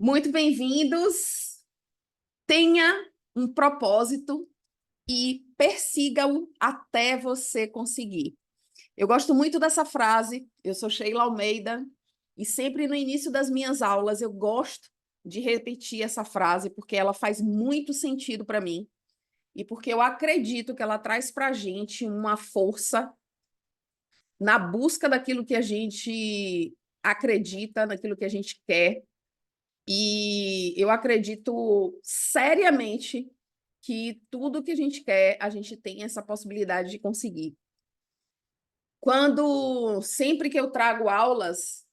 Muito bem-vindos. Tenha um propósito e persiga-o até você conseguir. Eu gosto muito dessa frase. Eu sou Sheila Almeida e sempre no início das minhas aulas eu gosto de repetir essa frase porque ela faz muito sentido para mim e porque eu acredito que ela traz para a gente uma força na busca daquilo que a gente acredita, naquilo que a gente quer. E eu acredito seriamente que tudo que a gente quer, a gente tem essa possibilidade de conseguir. Sempre que eu trago aulas,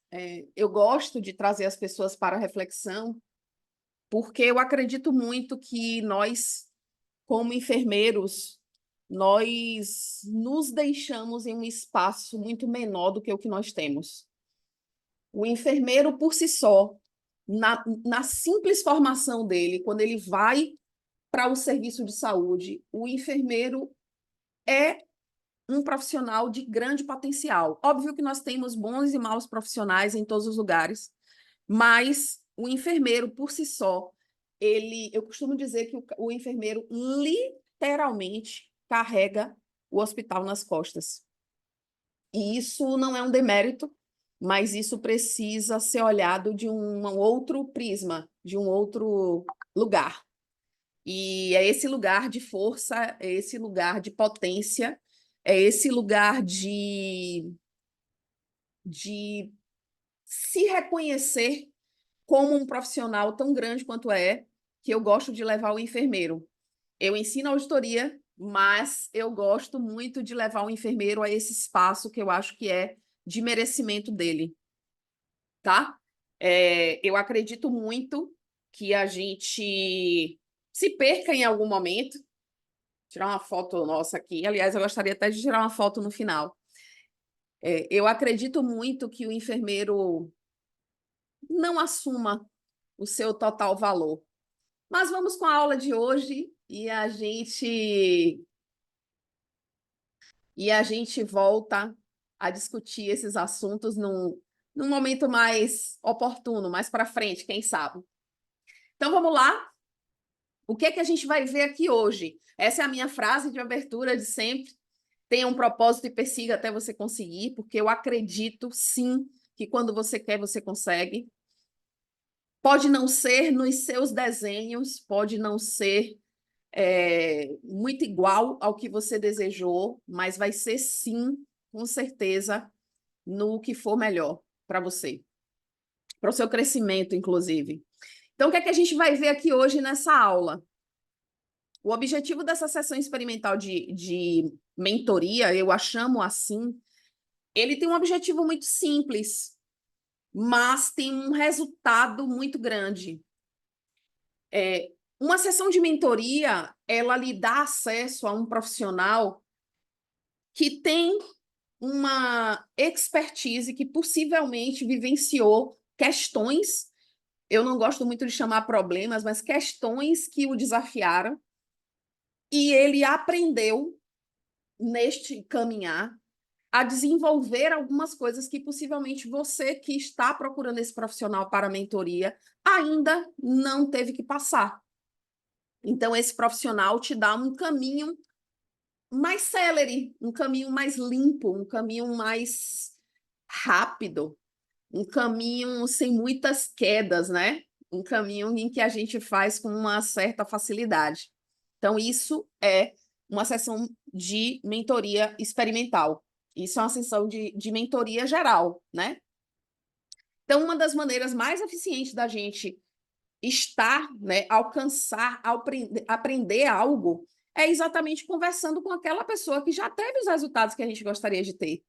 eu gosto de trazer as pessoas para a reflexão, porque eu acredito muito que nós, como enfermeiros, nós nos deixamos em um espaço muito menor do que o que nós temos. O enfermeiro, por si só, na simples formação dele, quando ele vai para o serviço de saúde, o enfermeiro é um profissional de grande potencial. Óbvio que nós temos bons e maus profissionais em todos os lugares, mas o enfermeiro, por si só, eu costumo dizer que o enfermeiro literalmente carrega o hospital nas costas. E isso não é um demérito, mas isso precisa ser olhado de um outro prisma, de um outro lugar. E é esse lugar de força, é esse lugar de potência, é esse lugar de se reconhecer como um profissional tão grande quanto que eu gosto de levar o enfermeiro. Eu ensino auditoria, mas eu gosto muito de levar o enfermeiro a esse espaço que eu acho que é de merecimento dele, tá? Eu acredito muito que a gente se perca em algum momento. Tirar uma foto nossa aqui. Aliás, eu gostaria até de tirar uma foto no final. Eu acredito muito que o enfermeiro não assuma o seu total valor. Mas vamos com a aula de hoje e a gente volta a discutir esses assuntos num momento mais oportuno, mais para frente, quem sabe. Então vamos lá. O que é que a gente vai ver aqui hoje? Essa é a minha frase de abertura de sempre. Tenha um propósito e persiga até você conseguir, porque eu acredito, sim, que quando você quer, você consegue. Pode não ser nos seus desenhos, pode não ser muito igual ao que você desejou, mas vai ser, sim, com certeza, no que for melhor para você, para o seu crescimento, inclusive. Então, o que é que a gente vai ver aqui hoje nessa aula? O objetivo dessa sessão experimental de mentoria, eu a chamo assim, ele tem um objetivo muito simples, mas tem um resultado muito grande. Uma sessão de mentoria, ela lhe dá acesso a um profissional que tem uma expertise que possivelmente vivenciou questões, eu não gosto muito de chamar problemas, mas questões que o desafiaram, e ele aprendeu neste caminhar a desenvolver algumas coisas que possivelmente você que está procurando esse profissional para a mentoria ainda não teve que passar. Então, esse profissional te dá um caminho mais célere, um caminho mais limpo, um caminho mais rápido, um caminho sem muitas quedas, né? Um caminho em que a gente faz com uma certa facilidade. Então, isso é uma sessão de mentoria experimental. Isso é uma sessão de mentoria geral, né? Então, uma das maneiras mais eficientes da gente estar, né, alcançar, aprender algo, é exatamente conversando com aquela pessoa que já teve os resultados que a gente gostaria de ter.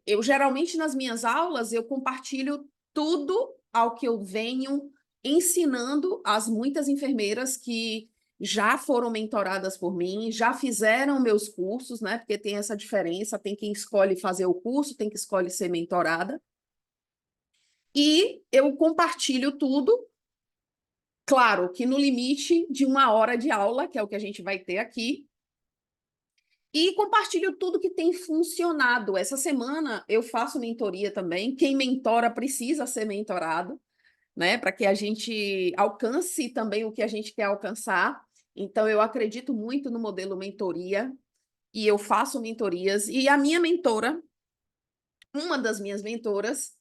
Eu, geralmente, nas minhas aulas, eu compartilho tudo ao que eu venho ensinando às muitas enfermeiras que já foram mentoradas por mim, já fizeram meus cursos, né? Porque tem essa diferença, tem quem escolhe fazer o curso, tem quem escolhe ser mentorada. E eu compartilho tudo, claro, que no limite de 1 hora de aula, que é o que a gente vai ter aqui, e compartilho tudo que tem funcionado. Essa semana eu faço mentoria também. Quem mentora precisa ser mentorado. né? Para que a gente alcance também o que a gente quer alcançar. Então, eu acredito muito no modelo mentoria e eu faço mentorias. E a minha mentora, uma das minhas mentoras,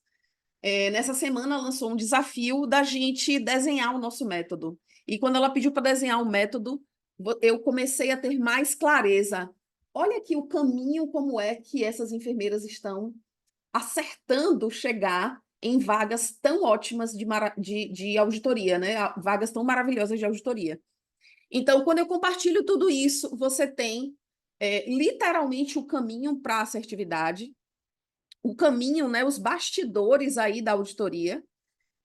nessa semana lançou um desafio da gente desenhar o nosso método. E quando ela pediu para desenhar o método, eu comecei a ter mais clareza. Olha aqui o caminho, como é que essas enfermeiras estão acertando chegar em vagas tão ótimas de auditoria, né? Vagas tão maravilhosas de auditoria. Então, quando eu compartilho tudo isso, você tem literalmente o caminho para a assertividade, o caminho, né, os bastidores aí da auditoria,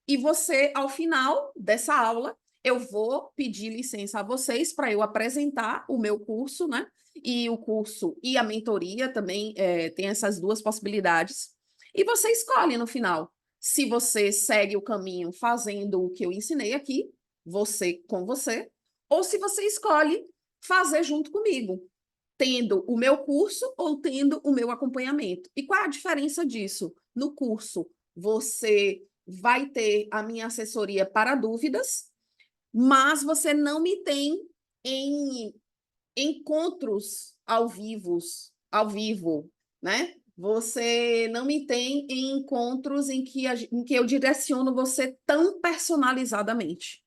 e você, ao final dessa aula, eu vou pedir licença a vocês para eu apresentar o meu curso, né? E o curso e a mentoria também tem essas duas possibilidades. E você escolhe no final se você segue o caminho fazendo o que eu ensinei aqui, você com você, ou se você escolhe fazer junto comigo, tendo o meu curso ou tendo o meu acompanhamento. E qual é a diferença disso? No curso, você vai ter a minha assessoria para dúvidas, mas você não me tem em encontros ao vivo, né? Você não me tem em encontros em que eu direciono você tão personalizadamente.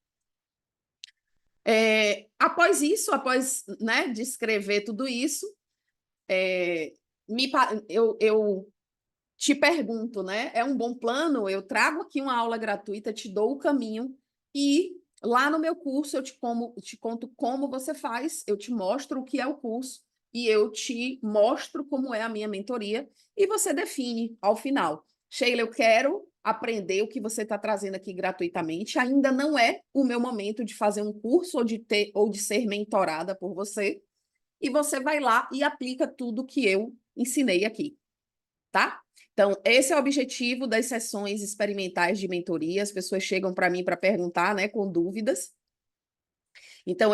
Após isso, após, né, descrever tudo isso, eu te pergunto, né? É um bom plano? Eu trago aqui uma aula gratuita, te dou o caminho e lá no meu curso eu te conto como você faz, eu te mostro o que é o curso e eu te mostro como é a minha mentoria e você define ao final. Sheila, eu quero aprender o que você está trazendo aqui gratuitamente. Ainda não é o meu momento de fazer um curso ou de ser mentorada por você. E você vai lá e aplica tudo que eu ensinei aqui, tá? Então, esse é o objetivo das sessões experimentais de mentoria. As pessoas chegam para mim para perguntar, né, com dúvidas. Então,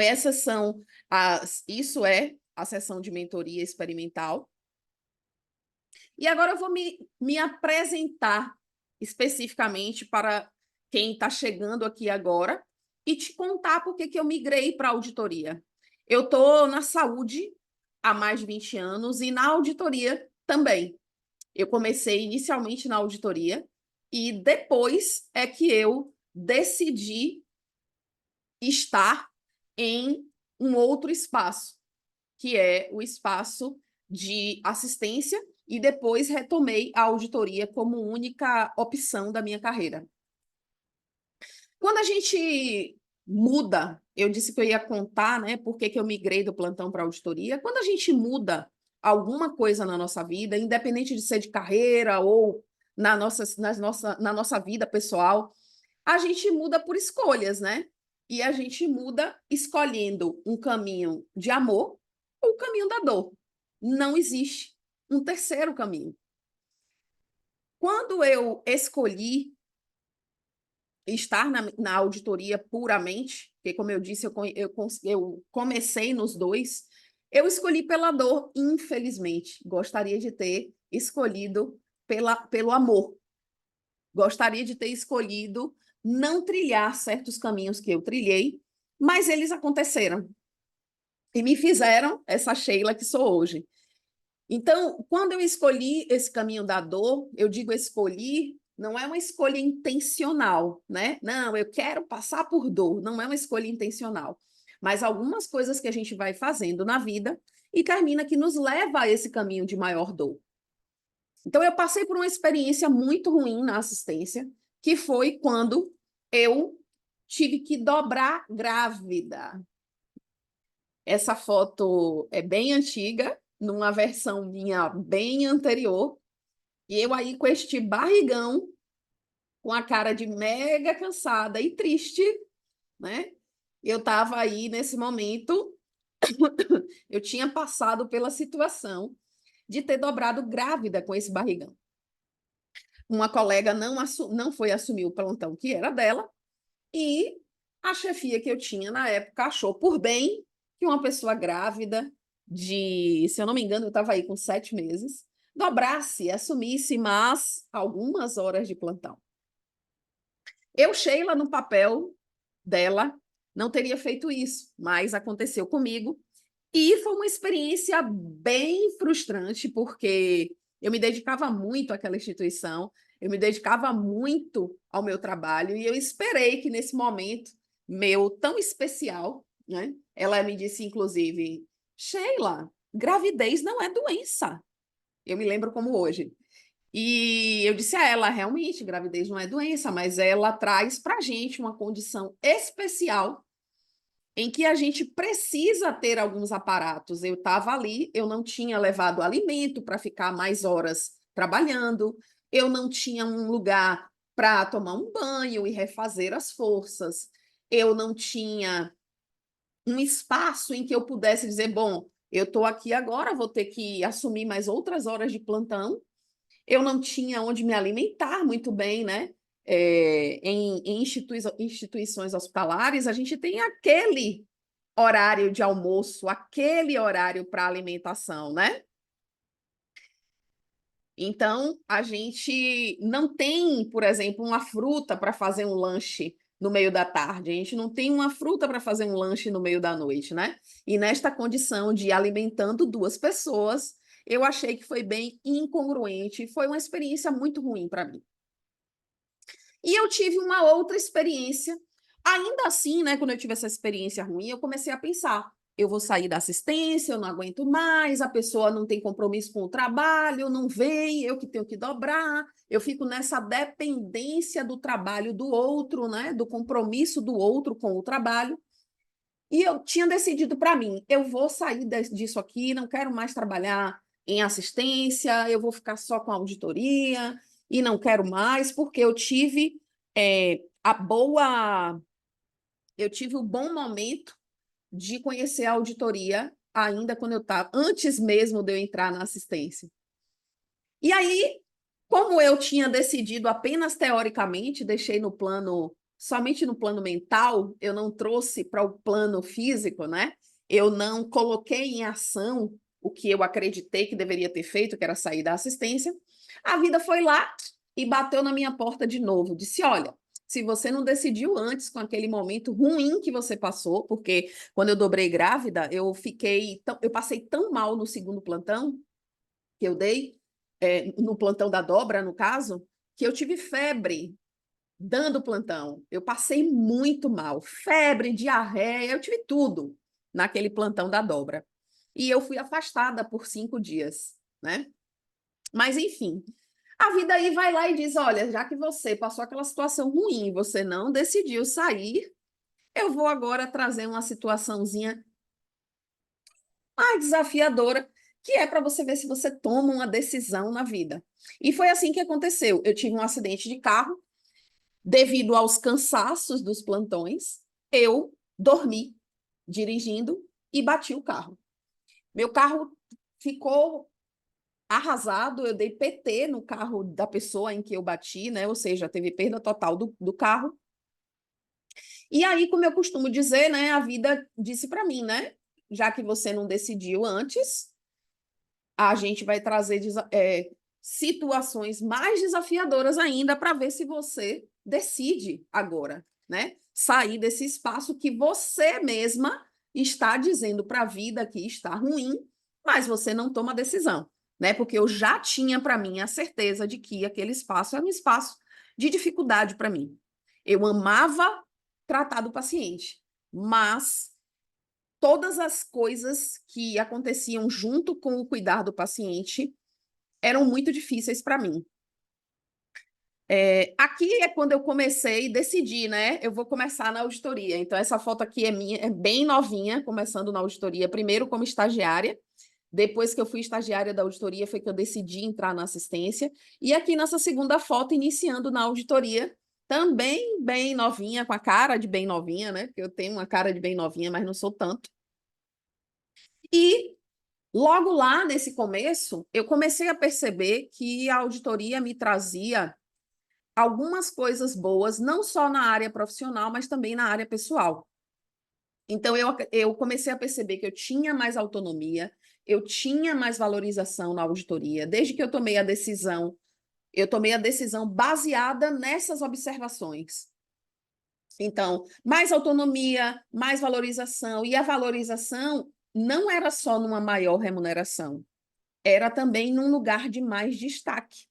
isso é a sessão de mentoria experimental. E agora eu vou me apresentar especificamente para quem está chegando aqui agora e te contar por que eu migrei para a auditoria. Eu estou na saúde há mais de 20 anos e na auditoria também. Eu comecei inicialmente na auditoria e depois é que eu decidi estar em um outro espaço, que é o espaço de assistência, e depois retomei a auditoria como única opção da minha carreira. Quando a gente muda, eu disse que eu ia contar, né, por que eu migrei do plantão para a auditoria. Quando a gente muda alguma coisa na nossa vida, independente de ser de carreira ou na nossa vida pessoal, a gente muda por escolhas, né? E a gente muda escolhendo um caminho de amor ou o caminho da dor. Não existe um terceiro caminho. Quando eu escolhi estar na auditoria puramente, porque, como eu disse, eu comecei nos dois, eu escolhi pela dor, infelizmente. Gostaria de ter escolhido pelo amor. Gostaria de ter escolhido não trilhar certos caminhos que eu trilhei, mas eles aconteceram e me fizeram essa Sheila que sou hoje. Então, quando eu escolhi esse caminho da dor, eu digo escolhi, não é uma escolha intencional, né? Não, eu quero passar por dor, não é uma escolha intencional. Mas algumas coisas que a gente vai fazendo na vida e termina que nos leva a esse caminho de maior dor. Então, eu passei por uma experiência muito ruim na assistência, que foi quando eu tive que dobrar grávida. Essa foto é bem antiga, numa versão minha bem anterior, e eu aí com este barrigão, com a cara de mega cansada e triste, né? Eu estava aí nesse momento, eu tinha passado pela situação de ter dobrado grávida com esse barrigão. Uma colega não foi assumir o plantão que era dela, e a chefia que eu tinha na época achou por bem que uma pessoa grávida se eu não me engano, eu estava aí com 7 meses, dobrasse, assumisse mais algumas horas de plantão. Eu, Sheila, no papel dela, não teria feito isso, mas aconteceu comigo. E foi uma experiência bem frustrante, porque eu me dedicava muito àquela instituição, eu me dedicava muito ao meu trabalho, e eu esperei que nesse momento meu tão especial, né? Ela me disse, inclusive, Sheila, gravidez não é doença. Eu me lembro como hoje. E eu disse a ela, realmente, gravidez não é doença, mas ela traz para a gente uma condição especial em que a gente precisa ter alguns aparatos. Eu estava ali, eu não tinha levado alimento para ficar mais horas trabalhando, eu não tinha um lugar para tomar um banho e refazer as forças, eu não tinha um espaço em que eu pudesse dizer, bom, eu estou aqui agora, vou ter que assumir mais outras horas de plantão, eu não tinha onde me alimentar muito bem, né? Em instituições hospitalares, a gente tem aquele horário de almoço, aquele horário para alimentação, né? Então, a gente não tem, por exemplo, uma fruta para fazer um lanche no meio da tarde, a gente não tem uma fruta para fazer um lanche no meio da noite, né? E nesta condição de alimentando duas pessoas, eu achei que foi bem incongruente, foi uma experiência muito ruim para mim. E eu tive uma outra experiência. Ainda assim, né, quando eu tive essa experiência ruim, eu comecei a pensar: eu vou sair da assistência, eu não aguento mais, a pessoa não tem compromisso com o trabalho, não vem, eu que tenho que dobrar, eu fico nessa dependência do trabalho do outro, né, do compromisso do outro com o trabalho. E eu tinha decidido para mim: eu vou sair disso aqui, não quero mais trabalhar em assistência, eu vou ficar só com auditoria e não quero mais, porque eu tive a boa, eu tive o bom momento de conhecer a auditoria ainda quando eu estava, antes mesmo de eu entrar na assistência. E aí, como eu tinha decidido apenas teoricamente, deixei no plano, somente no plano mental, eu não trouxe para o plano físico, né? Eu não coloquei em ação o que eu acreditei que deveria ter feito, que era sair da assistência. A vida foi lá e bateu na minha porta de novo. Disse: olha, se você não decidiu antes com aquele momento ruim que você passou, porque quando eu dobrei grávida, eu passei tão mal no segundo plantão que eu dei, no plantão da dobra, no caso, que eu tive febre dando plantão. Eu passei muito mal, febre, diarreia, eu tive tudo naquele plantão da dobra. E eu fui afastada por 5 dias, né? Mas, enfim, a vida aí vai lá e diz: olha, já que você passou aquela situação ruim, você não decidiu sair, eu vou agora trazer uma situaçãozinha mais desafiadora, que é para você ver se você toma uma decisão na vida. E foi assim que aconteceu. Eu tive um acidente de carro, devido aos cansaços dos plantões, eu dormi dirigindo e bati o carro. Meu carro ficou arrasado, eu dei PT no carro da pessoa em que eu bati, né? Ou seja, teve perda total do carro. E aí, como eu costumo dizer, né, a vida disse para mim, né? Já que você não decidiu antes, a gente vai trazer situações mais desafiadoras ainda para ver se você decide agora, né? Sair desse espaço que você mesma está dizendo para a vida que está ruim, mas você não toma decisão, né? Porque eu já tinha para mim a certeza de que aquele espaço era um espaço de dificuldade para mim. Eu amava tratar do paciente, mas todas as coisas que aconteciam junto com o cuidar do paciente eram muito difíceis para mim. Aqui é quando eu comecei e decidi, né? Eu vou começar na auditoria. Então, essa foto aqui é minha, é bem novinha, começando na auditoria, primeiro como estagiária. Depois que eu fui estagiária da auditoria, foi que eu decidi entrar na assistência. E aqui nessa segunda foto, iniciando na auditoria, também bem novinha, com a cara de bem novinha, né? Porque eu tenho uma cara de bem novinha, mas não sou tanto. E logo lá nesse começo, eu comecei a perceber que a auditoria me trazia algumas coisas boas, não só na área profissional, mas também na área pessoal. Então, eu comecei a perceber que eu tinha mais autonomia, eu tinha mais valorização na auditoria. Desde que eu tomei a decisão baseada nessas observações. Então, mais autonomia, mais valorização, e a valorização não era só numa maior remuneração, era também num lugar de mais destaque.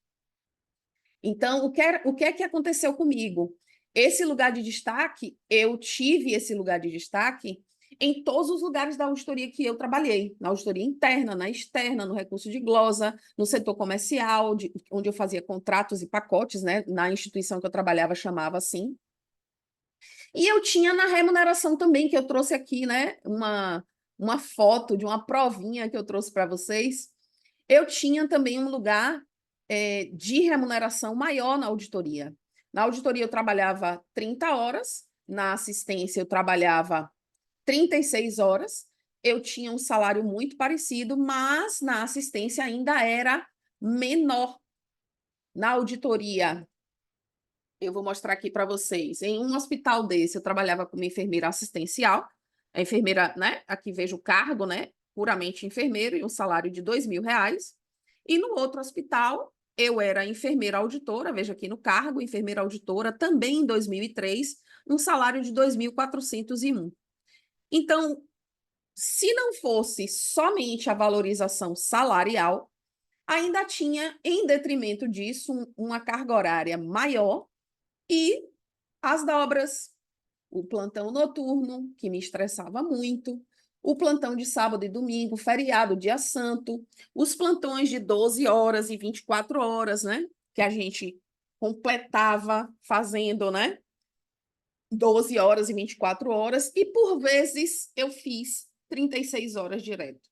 Então, o que é que aconteceu comigo? Esse lugar de destaque, eu tive esse lugar de destaque em todos os lugares da auditoria que eu trabalhei, na auditoria interna, na externa, no recurso de glosa, no setor comercial, onde eu fazia contratos e pacotes, né? Na instituição que eu trabalhava chamava assim. E eu tinha na remuneração também, que eu trouxe aqui, né? Uma foto de uma provinha que eu trouxe para vocês. Eu tinha também um lugar de remuneração maior na auditoria. Na auditoria eu trabalhava 30 horas, na assistência eu trabalhava 36 horas, eu tinha um salário muito parecido, mas na assistência ainda era menor. Na auditoria, eu vou mostrar aqui para vocês, em um hospital desse eu trabalhava como enfermeira assistencial, a enfermeira, né, aqui vejo o cargo, né, puramente enfermeiro e um salário de R$ 2.000, e no outro hospital eu era enfermeira auditora, veja aqui no cargo, enfermeira auditora, também em 2003, um salário de 2.401. Então, se não fosse somente a valorização salarial, ainda tinha, em detrimento disso, uma carga horária maior e as dobras, o plantão noturno, que me estressava muito, o plantão de sábado e domingo, feriado, dia santo, os plantões de 12 horas e 24 horas, né? Que a gente completava fazendo, né? 12 horas e 24 horas, e por vezes eu fiz 36 horas direto.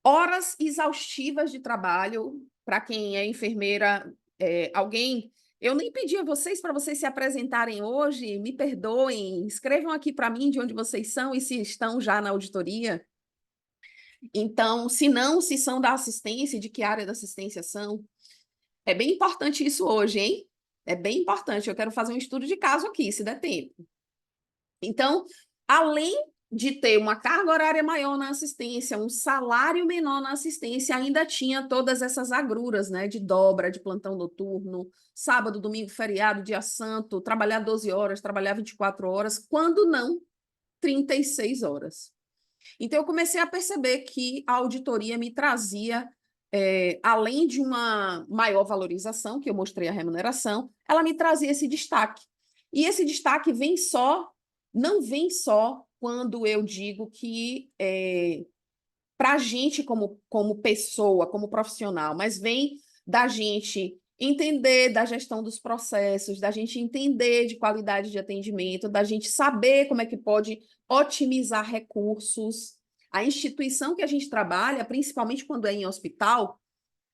Horas exaustivas de trabalho, para quem é enfermeira, alguém. Eu nem pedi a vocês para vocês se apresentarem hoje, me perdoem, escrevam aqui para mim de onde vocês são e se estão já na auditoria. Então, se não, se são da assistência, de que área da assistência são. É bem importante isso hoje, hein? É bem importante. Eu quero fazer um estudo de caso aqui, se der tempo. Então, além de ter uma carga horária maior na assistência, um salário menor na assistência, ainda tinha todas essas agruras, né, de dobra, de plantão noturno, sábado, domingo, feriado, dia santo, trabalhar 12 horas, trabalhar 24 horas, quando não 36 horas. Então, eu comecei a perceber que a auditoria me trazia, além de uma maior valorização, que eu mostrei a remuneração, ela me trazia esse destaque. E esse destaque não vem só quando eu digo que para a gente como pessoa, como profissional, mas vem da gente entender da gestão dos processos, da gente entender de qualidade de atendimento, da gente saber como é que pode otimizar recursos. A instituição que a gente trabalha, principalmente quando é em hospital,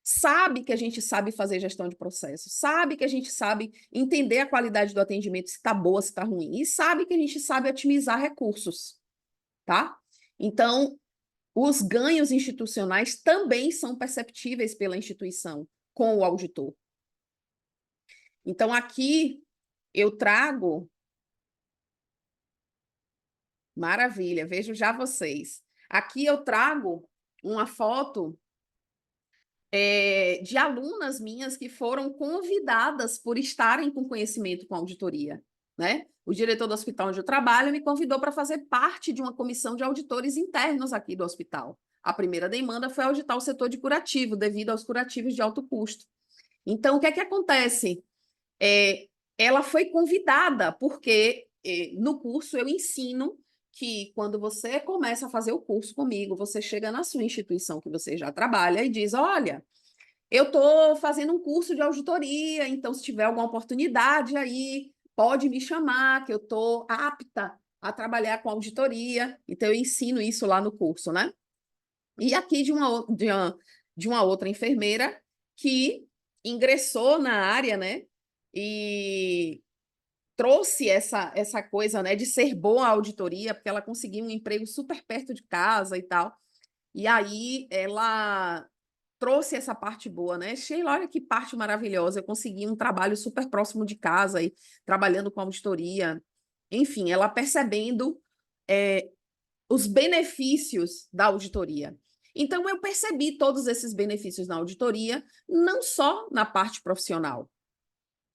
sabe que a gente sabe fazer gestão de processos, sabe que a gente sabe entender a qualidade do atendimento, se está boa, se está ruim, e sabe que a gente sabe otimizar recursos, tá? Então, os ganhos institucionais também são perceptíveis pela instituição com o auditor. Então, aqui eu trago... Maravilha, vejo já vocês. Aqui eu trago uma foto de alunas minhas que foram convidadas por estarem com conhecimento com auditoria, né? O diretor do hospital onde eu trabalho me convidou para fazer parte de uma comissão de auditores internos aqui do hospital. A primeira demanda foi auditar o setor de curativo, devido aos curativos de alto custo. Então, o que é que acontece? Ela foi convidada, porque no curso eu ensino que quando você começa a fazer o curso comigo, você chega na sua instituição que você já trabalha e diz, olha, eu estou fazendo um curso de auditoria, então se tiver alguma oportunidade aí, pode me chamar, que eu estou apta a trabalhar com auditoria. Então eu ensino isso lá no curso, né? E aqui de uma outra enfermeira que ingressou na área, né? E trouxe essa coisa, né, de ser boa a auditoria, porque ela conseguiu um emprego super perto de casa e tal. E aí ela trouxe essa parte boa, né? Sheila, olha que parte maravilhosa, eu consegui um trabalho super próximo de casa e trabalhando com auditoria. Enfim, ela percebendo os benefícios da auditoria. Então, eu percebi todos esses benefícios na auditoria, não só na parte profissional.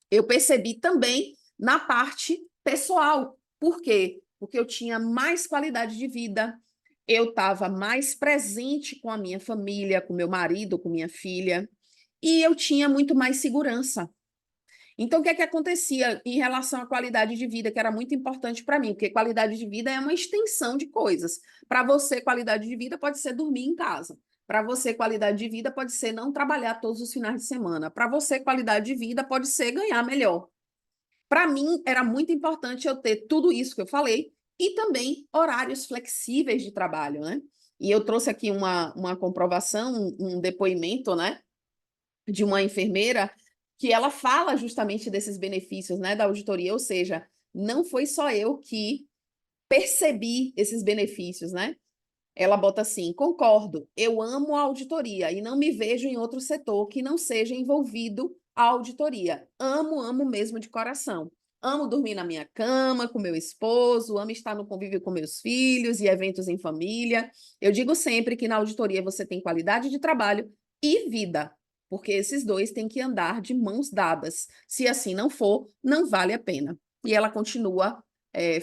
Eu percebi também na parte pessoal. Por quê? Porque eu tinha mais qualidade de vida, eu estava mais presente com a minha família, com meu marido, com minha filha, e eu tinha muito mais segurança. Então, o que é que acontecia em relação à qualidade de vida, que era muito importante para mim? Porque qualidade de vida é uma extensão de coisas. Para você, qualidade de vida pode ser dormir em casa. Para você, qualidade de vida pode ser não trabalhar todos os finais de semana. Para você, qualidade de vida pode ser ganhar melhor. Para mim, era muito importante eu ter tudo isso que eu falei e também horários flexíveis de trabalho, né? E eu trouxe aqui uma comprovação, um depoimento, né, de uma enfermeira que ela fala justamente desses benefícios, né, da auditoria, ou seja, não foi só eu que percebi esses benefícios, né? Ela bota assim: concordo, eu amo a auditoria e não me vejo em outro setor que não seja envolvido a auditoria. Amo, amo mesmo de coração. Amo dormir na minha cama com meu esposo, amo estar no convívio com meus filhos e eventos em família. Eu digo sempre que na auditoria você tem qualidade de trabalho e vida, porque esses dois têm que andar de mãos dadas. Se assim não for, não vale a pena. E ela continua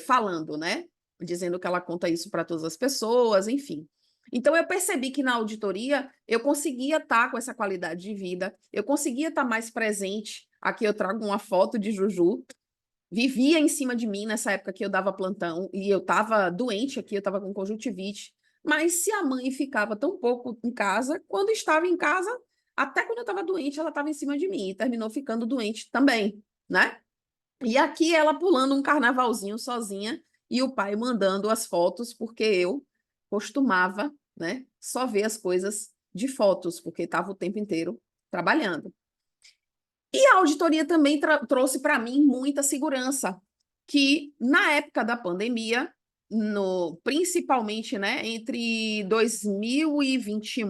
falando, né? Dizendo que ela conta isso para todas as pessoas, enfim. Então, eu percebi que na auditoria eu conseguia estar com essa qualidade de vida, eu conseguia estar mais presente. Aqui eu trago uma foto de Juju, vivia em cima de mim nessa época que eu dava plantão, e eu estava doente aqui, eu estava com conjuntivite. Mas se a mãe ficava tão pouco em casa, quando estava em casa, até quando eu estava doente, ela estava em cima de mim, e terminou ficando doente também, né? E aqui ela pulando um carnavalzinho sozinha e o pai mandando as fotos, porque eu costumava, né, só ver as coisas de fotos, porque estava o tempo inteiro trabalhando. E a auditoria também trouxe para mim muita segurança, que na época da pandemia, principalmente, né, entre 2020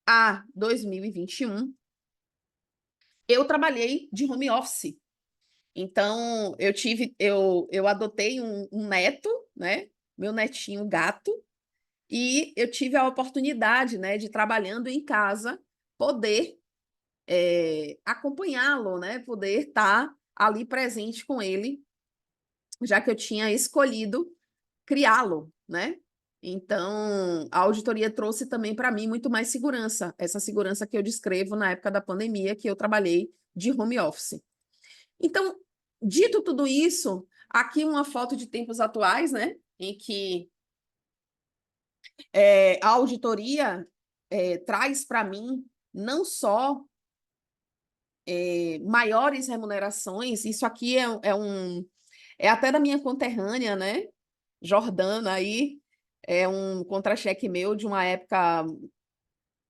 a 2021, eu trabalhei de home office. Então, eu adotei um neto, né? Meu netinho gato, e eu tive a oportunidade, né, de trabalhando em casa, poder acompanhá-lo, né? Poder estar ali presente com ele, já que eu tinha escolhido criá-lo, né? Então, a auditoria trouxe também para mim muito mais segurança, essa segurança que eu descrevo na época da pandemia, que eu trabalhei de home office. Então, dito tudo isso, aqui uma foto de tempos atuais, né, em que a auditoria traz para mim não só maiores remunerações, isso aqui é até da minha conterrânea, né, Jordana, aí é um contra-cheque meu de uma época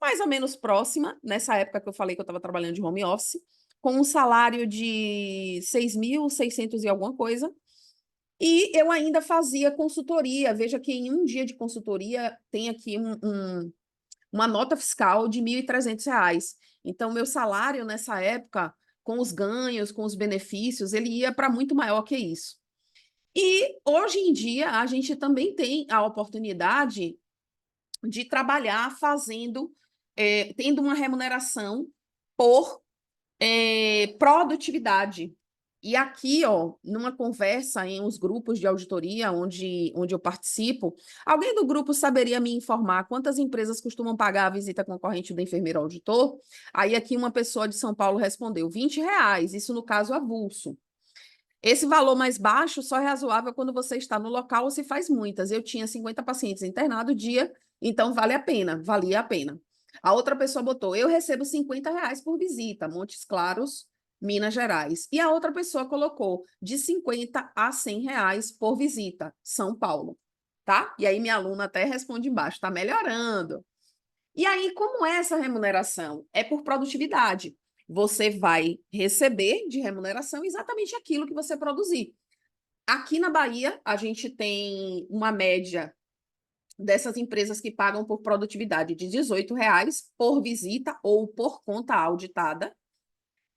mais ou menos próxima, nessa época que eu falei que eu estava trabalhando de home office, com um salário de 6.600 e alguma coisa. E eu ainda fazia consultoria. Veja que em um dia de consultoria tem aqui uma nota fiscal de R$ 1.300. Então, meu salário nessa época, com os ganhos, com os benefícios, ele ia para muito maior que isso. E hoje em dia a gente também tem a oportunidade de trabalhar tendo uma remuneração por produtividade. E aqui, ó, numa conversa em uns grupos de auditoria onde eu participo, alguém do grupo saberia me informar quantas empresas costumam pagar a visita concorrente do enfermeiro auditor? Aí aqui uma pessoa de São Paulo respondeu R$ 20, isso no caso avulso. Esse valor mais baixo só é razoável quando você está no local ou se faz muitas. Eu tinha 50 pacientes internados dia, então vale a pena, valia a pena. A outra pessoa botou: eu recebo R$ 50 por visita, Montes Claros, Minas Gerais. E a outra pessoa colocou de 50 a R$ 100 por visita, São Paulo. Tá? E aí minha aluna até responde embaixo: está melhorando. E aí, como é essa remuneração? É por produtividade. Você vai receber de remuneração exatamente aquilo que você produzir. Aqui na Bahia, a gente tem uma média dessas empresas que pagam por produtividade de R$ 18 por visita ou por conta auditada.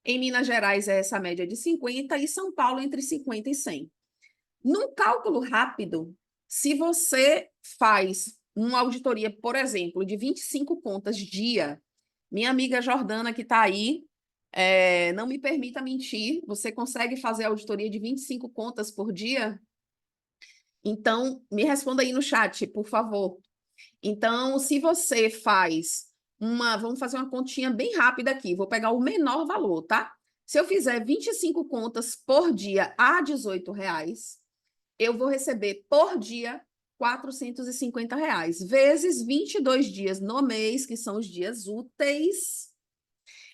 Em Minas Gerais, é essa média de 50 e São Paulo entre 50 e 100. Num cálculo rápido, se você faz uma auditoria, por exemplo, de 25 contas dia, minha amiga Jordana, que está aí, Não me permita mentir, você consegue fazer auditoria de 25 contas por dia? Então, me responda aí no chat, por favor. Então, se você faz vamos fazer uma continha bem rápida aqui, vou pegar o menor valor, tá? Se eu fizer 25 contas por dia a R$ 18, eu vou receber por dia R$ 450, vezes 22 dias no mês, que são os dias úteis,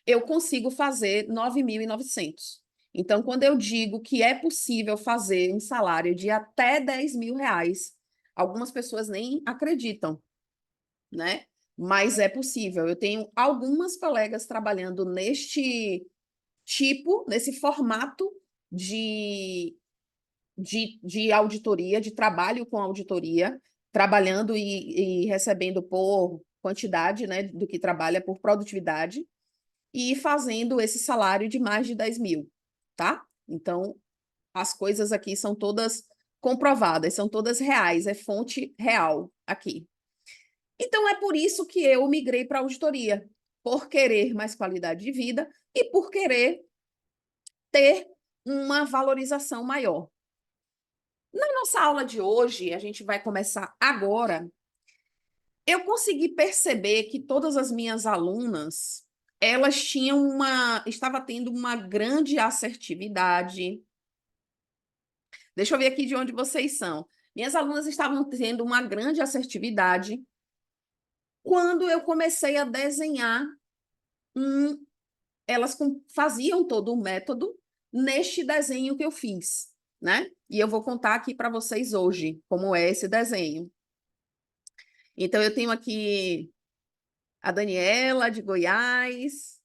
eu consigo fazer 9.900. Então, quando eu digo que é possível fazer um salário de até R$ 10.000, algumas pessoas nem acreditam, né? Mas é possível. Eu tenho algumas colegas trabalhando nesse formato de auditoria, de trabalho com auditoria, trabalhando e recebendo por quantidade, né, do que trabalha, por produtividade, e fazendo esse salário de mais de 10 mil, tá? Então, as coisas aqui são todas comprovadas, são todas reais, é fonte real aqui. Então, é por isso que eu migrei para a auditoria, por querer mais qualidade de vida e por querer ter uma valorização maior. Na nossa aula de hoje, a gente vai começar agora, eu consegui perceber que todas as minhas alunas, elas estava tendo uma grande assertividade. Deixa eu ver aqui de onde vocês são. Minhas alunas estavam tendo uma grande assertividade quando eu comecei a desenhar elas faziam todo o método neste desenho que eu fiz, né? E eu vou contar aqui para vocês hoje como é esse desenho. Então, eu tenho aqui a Daniela, de Goiás,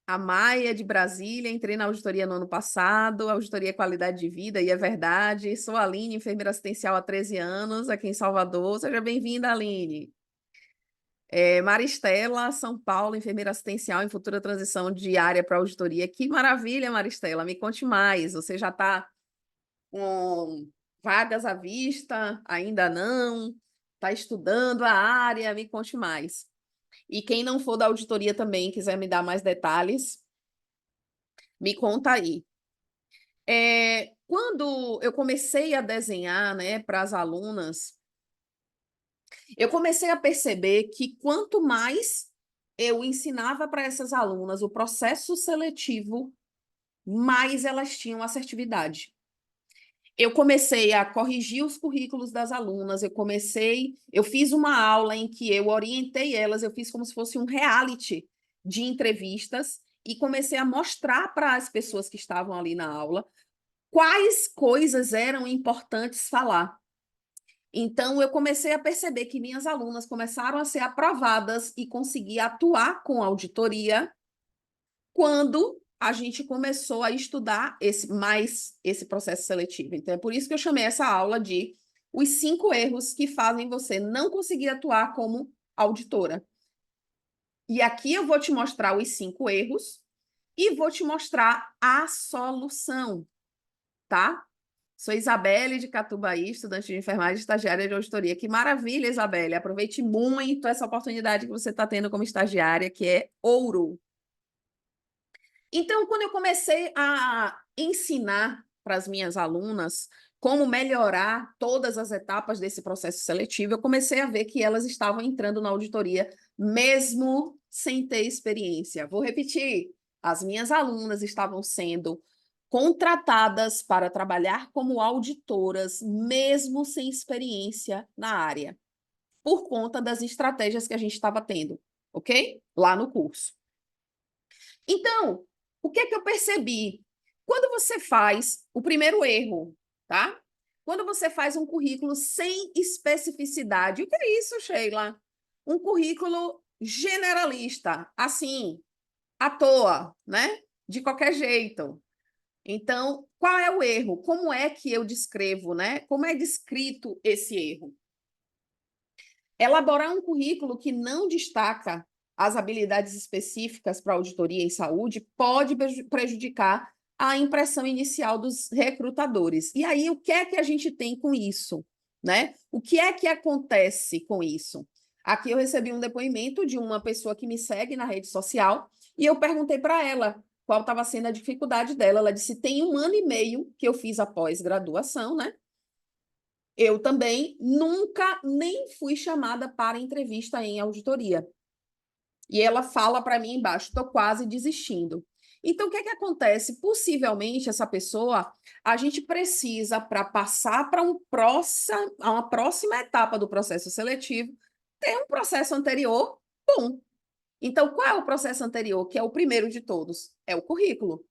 a Maia, de Brasília. Entrei na auditoria no ano passado, auditoria Qualidade de Vida, e é verdade. Sou a Aline, enfermeira assistencial há 13 anos, aqui em Salvador. Seja bem-vinda, Aline. Maristela, São Paulo, enfermeira assistencial em futura transição de área para auditoria. Que maravilha, Maristela, me conte mais. Você já está com vagas à vista? Ainda não? Está estudando a área? Me conte mais. E quem não for da auditoria também, quiser me dar mais detalhes, me conta aí. Quando eu comecei a desenhar, né, para as alunas, eu comecei a perceber que quanto mais eu ensinava para essas alunas o processo seletivo, mais elas tinham assertividade. Eu comecei a corrigir os currículos das alunas, eu fiz uma aula em que eu orientei elas, eu fiz como se fosse um reality de entrevistas e comecei a mostrar para as pessoas que estavam ali na aula quais coisas eram importantes falar. Então, eu comecei a perceber que minhas alunas começaram a ser aprovadas e conseguir atuar com auditoria quando a gente começou a estudar esse processo seletivo. Então, é por isso que eu chamei essa aula de os 5 erros que fazem você não conseguir atuar como auditora. E aqui eu vou te mostrar os 5 erros e vou te mostrar a solução, tá? Sou Isabelle de Catubaí, estudante de enfermagem, estagiária de auditoria. Que maravilha, Isabelle. Aproveite muito essa oportunidade que você está tendo como estagiária, que é ouro. Então, quando eu comecei a ensinar para as minhas alunas como melhorar todas as etapas desse processo seletivo, eu comecei a ver que elas estavam entrando na auditoria mesmo sem ter experiência. Vou repetir: as minhas alunas estavam sendo contratadas para trabalhar como auditoras, mesmo sem experiência na área, por conta das estratégias que a gente estava tendo, ok? Lá no curso. Então, o que é que eu percebi? Quando você faz o primeiro erro, tá? Quando você faz um currículo sem especificidade, o que é isso, Sheila? Um currículo generalista, assim, à toa, né? De qualquer jeito. Então, qual é o erro? Como é que eu descrevo, né? Como é descrito esse erro? Elaborar um currículo que não destaca as habilidades específicas para auditoria em saúde pode prejudicar a impressão inicial dos recrutadores. E aí, o que é que a gente tem com isso, né? O que é que acontece com isso? Aqui eu recebi um depoimento de uma pessoa que me segue na rede social e eu perguntei para ela qual estava sendo a dificuldade dela. Ela disse: tem 1 ano e meio que eu fiz a pós-graduação, né? Eu também nunca nem fui chamada para entrevista em auditoria. E ela fala para mim embaixo: estou quase desistindo. Então, o que é que acontece? Possivelmente, essa pessoa, a gente precisa, para passar para uma próxima etapa do processo seletivo, ter um processo anterior bom. Então, qual é o processo anterior, que é o primeiro de todos? É o currículo.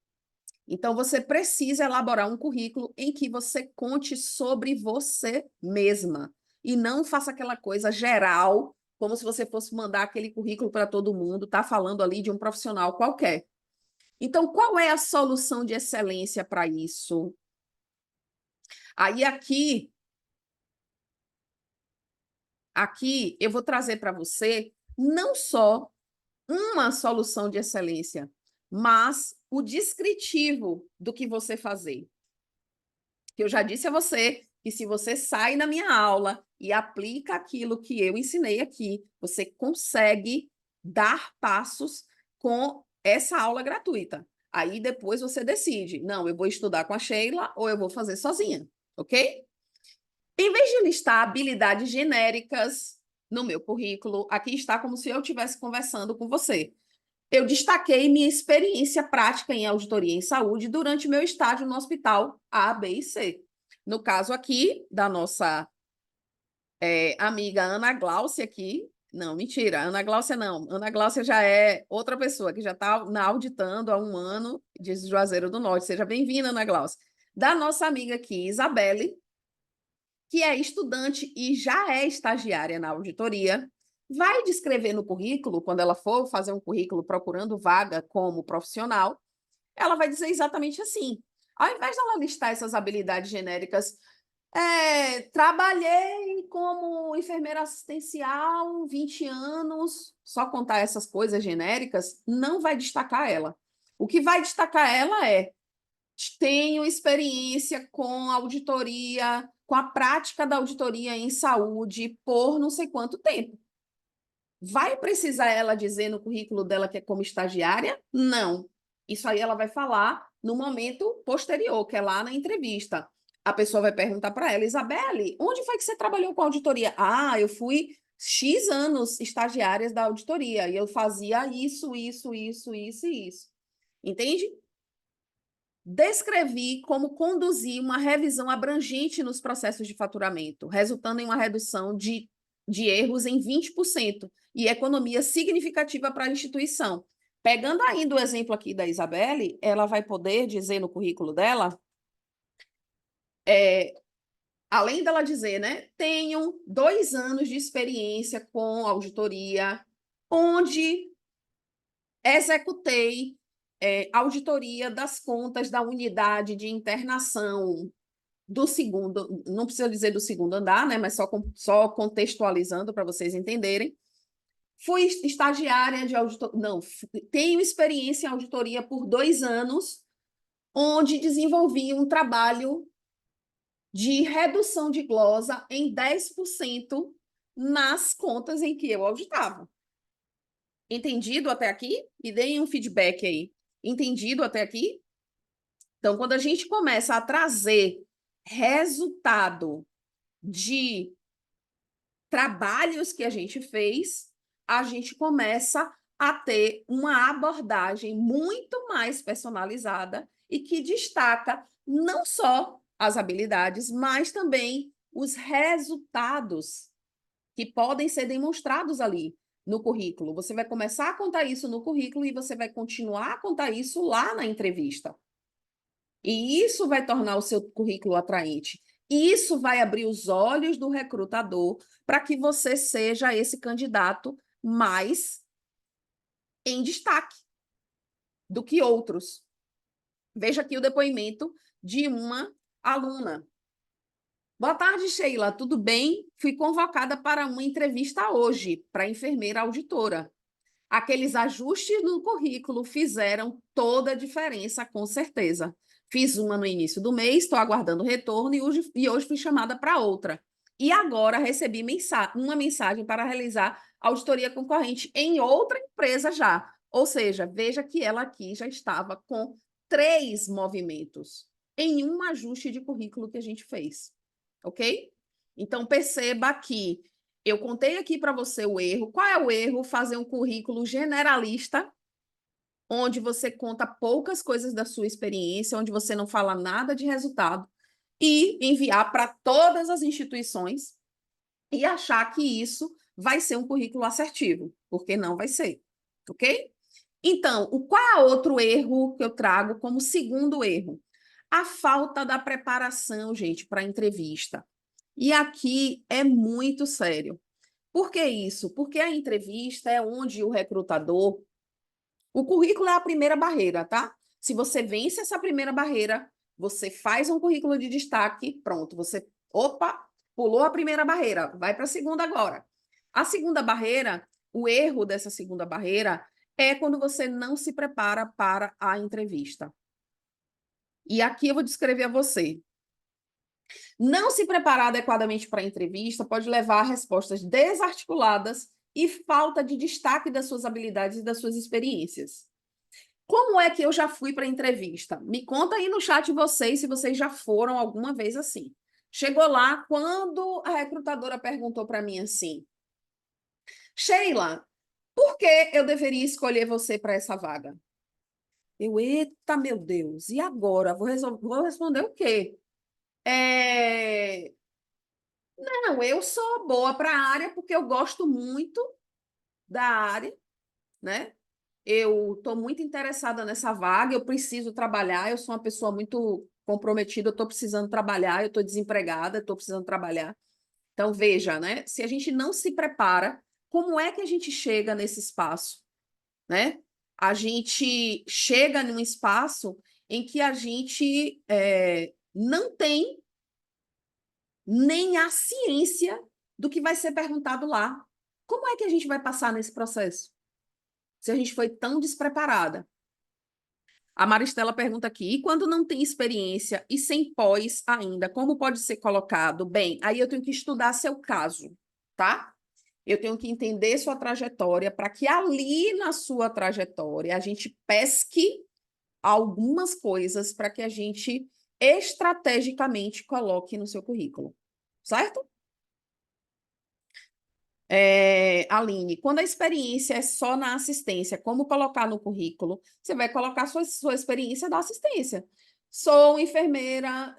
Então, você precisa elaborar um currículo em que você conte sobre você mesma e não faça aquela coisa geral, como se você fosse mandar aquele currículo para todo mundo, tá falando ali de um profissional qualquer. Então, qual é a solução de excelência para isso? Aí aqui eu vou trazer para você não só uma solução de excelência, mas o descritivo do que você fazer. Que eu já disse a você que se você sai na minha aula e aplica aquilo que eu ensinei aqui, você consegue dar passos com essa aula gratuita. Aí depois você decide, não, eu vou estudar com a Sheila ou eu vou fazer sozinha, ok? Em vez de listar habilidades genéricas no meu currículo, aqui está como se eu estivesse conversando com você. Eu destaquei minha experiência prática em auditoria em saúde durante meu estágio no hospital A, B e C. No caso aqui, da nossa amiga Ana Gláucia aqui, não, mentira, Ana Gláucia não, Ana Gláucia já é outra pessoa que já está auditando há 1 ano de Juazeiro do Norte. Seja bem-vinda, Ana Gláucia. Da nossa amiga aqui, Isabelle, que é estudante e já é estagiária na auditoria, vai descrever no currículo, quando ela for fazer um currículo procurando vaga como profissional, ela vai dizer exatamente assim. Ao invés dela listar essas habilidades genéricas, trabalhei como enfermeira assistencial 20 anos, só contar essas coisas genéricas, não vai destacar ela. O que vai destacar ela é: tenho experiência com auditoria, com a prática da auditoria em saúde por não sei quanto tempo. Vai precisar ela dizer no currículo dela que é como estagiária? Não. Isso aí ela vai falar no momento posterior, que é lá na entrevista. A pessoa vai perguntar para ela: Isabelle, onde foi que você trabalhou com auditoria? Ah, eu fui X anos estagiárias da auditoria e eu fazia isso, isso, isso, isso e isso. Entende? Descrevi como conduzir uma revisão abrangente nos processos de faturamento, resultando em uma redução de erros em 20% e economia significativa para a instituição. Pegando ainda o exemplo aqui da Isabelle, ela vai poder dizer no currículo dela, além dela dizer, né, tenho 2 anos de experiência com auditoria, onde executei auditoria das contas da unidade de internação do segundo, não precisa dizer do segundo andar, né, mas só contextualizando para vocês entenderem. Fui estagiária de auditoria, não, tenho experiência em auditoria por 2 anos, onde desenvolvi um trabalho de redução de glosa em 10% nas contas em que eu auditava. Entendido até aqui? Me deem um feedback aí. Entendido até aqui? Então, quando a gente começa a trazer resultado de trabalhos que a gente fez, a gente começa a ter uma abordagem muito mais personalizada e que destaca não só as habilidades, mas também os resultados que podem ser demonstrados ali no currículo. Você vai começar a contar isso no currículo e você vai continuar a contar isso lá na entrevista. E isso vai tornar o seu currículo atraente. Isso vai abrir os olhos do recrutador para que você seja esse candidato mais em destaque do que outros. Veja aqui o depoimento de uma aluna. Boa tarde, Sheila. Tudo bem? Fui convocada para uma entrevista hoje para enfermeira auditora. Aqueles ajustes no currículo fizeram toda a diferença, com certeza. Fiz uma no início do mês, estou aguardando retorno e hoje fui chamada para outra. E agora recebi uma mensagem para realizar auditoria concorrente em outra empresa já. Ou seja, veja que ela aqui já estava com 3 movimentos em um ajuste de currículo que a gente fez, ok? Então, perceba que eu contei aqui para você o erro. Qual é o erro? Fazer um currículo generalista, onde você conta poucas coisas da sua experiência, onde você não fala nada de resultado, e enviar para todas as instituições e achar que isso vai ser um currículo assertivo, porque não vai ser, ok? Então, qual é outro erro que eu trago como segundo erro? A falta da preparação, gente, para a entrevista. E aqui é muito sério. Por que isso? Porque a entrevista é onde o recrutador. O currículo é a primeira barreira, tá? Se você vence essa primeira barreira, você faz um currículo de destaque, pronto, você, opa, pulou a primeira barreira, vai para a segunda agora. A segunda barreira, o erro dessa segunda barreira é quando você não se prepara para a entrevista. E aqui eu vou descrever a você. Não se preparar adequadamente para a entrevista pode levar a respostas desarticuladas e falta de destaque das suas habilidades e das suas experiências. Como é que eu já fui para a entrevista? Me conta aí no chat vocês se vocês já foram alguma vez assim. Chegou lá, quando a recrutadora perguntou para mim assim: Sheila, por que eu deveria escolher você para essa vaga? Eita, meu Deus, e agora? Vou responder o quê? Não, eu sou boa para a área porque eu gosto muito da área, né? Eu estou muito interessada nessa vaga, eu preciso trabalhar, eu sou uma pessoa muito comprometida, eu estou precisando trabalhar, eu estou desempregada, estou precisando trabalhar. Então, veja, né? Se a gente não se prepara, como é que a gente chega nesse espaço, né? A gente chega num espaço em que a gente não tem nem a ciência do que vai ser perguntado lá. Como é que a gente vai passar nesse processo? Se a gente foi tão despreparada. A Maristela pergunta aqui, e quando não tem experiência e sem pós ainda, como pode ser colocado? Bem, aí eu tenho que estudar seu caso, tá? Eu tenho que entender sua trajetória para que ali na sua trajetória a gente pesque algumas coisas para que a gente estrategicamente coloque no seu currículo, certo? Aline, quando a experiência é só na assistência, como colocar no currículo? Você vai colocar sua experiência da assistência. Sou enfermeira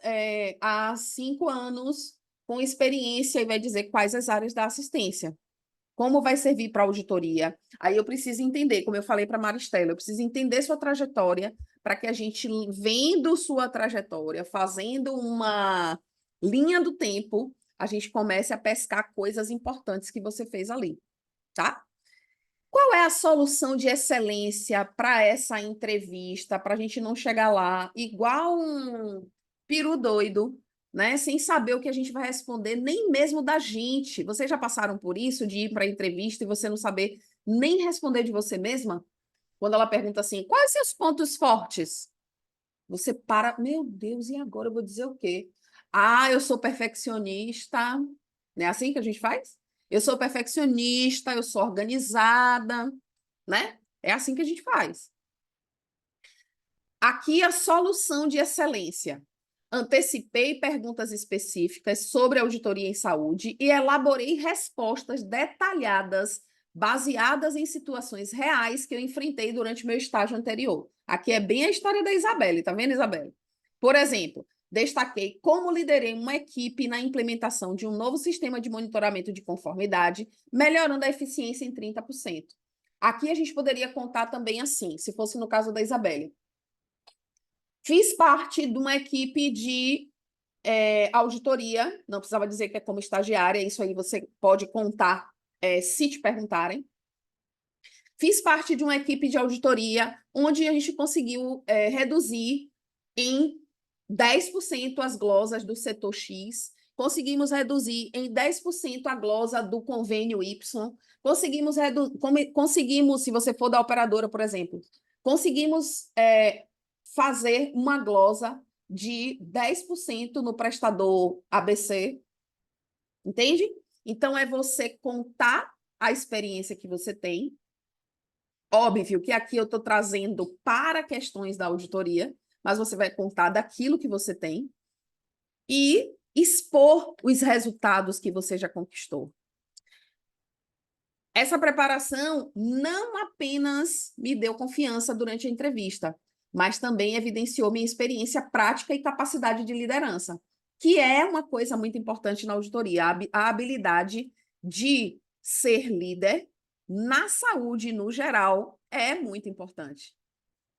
há 5 anos, com experiência, e vai dizer quais as áreas da assistência. Como vai servir para a auditoria? Aí eu preciso entender, como eu falei para a Maristela, eu preciso entender sua trajetória para que a gente, vendo sua trajetória, fazendo uma linha do tempo, a gente comece a pescar coisas importantes que você fez ali, tá? Qual é a solução de excelência para essa entrevista, para a gente não chegar lá igual um peru doido, né? Sem saber o que a gente vai responder, nem mesmo da gente. Vocês já passaram por isso, de ir para a entrevista e você não saber nem responder de você mesma? Quando ela pergunta assim, quais seus pontos fortes? Você para, meu Deus, e agora eu vou dizer o quê? Ah, eu sou perfeccionista. Não é assim que a gente faz? Eu sou perfeccionista, eu sou organizada, né? É assim que a gente faz. Aqui a solução de excelência. Antecipei perguntas específicas sobre auditoria em saúde e elaborei respostas detalhadas, baseadas em situações reais que eu enfrentei durante meu estágio anterior. Aqui é bem a história da Isabelle, tá vendo, Isabelle? Por exemplo, destaquei como liderei uma equipe na implementação de um novo sistema de monitoramento de conformidade, melhorando a eficiência em 30%. Aqui a gente poderia contar também assim, se fosse no caso da Isabelle. Fiz parte de uma equipe de auditoria, não precisava dizer que é como estagiária, isso aí você pode contar se te perguntarem. Fiz parte de uma equipe de auditoria onde a gente conseguiu reduzir em 10% as glosas do setor X, conseguimos reduzir em 10% a glosa do convênio Y, conseguimos, se você for da operadora, por exemplo, conseguimos fazer uma glosa de 10% no prestador ABC, entende? Então, é você contar a experiência que você tem. Óbvio que aqui eu estou trazendo para questões da auditoria, mas você vai contar daquilo que você tem e expor os resultados que você já conquistou. Essa preparação não apenas me deu confiança durante a entrevista, mas também evidenciou minha experiência prática e capacidade de liderança, que é uma coisa muito importante na auditoria, a habilidade de ser líder na saúde no geral é muito importante,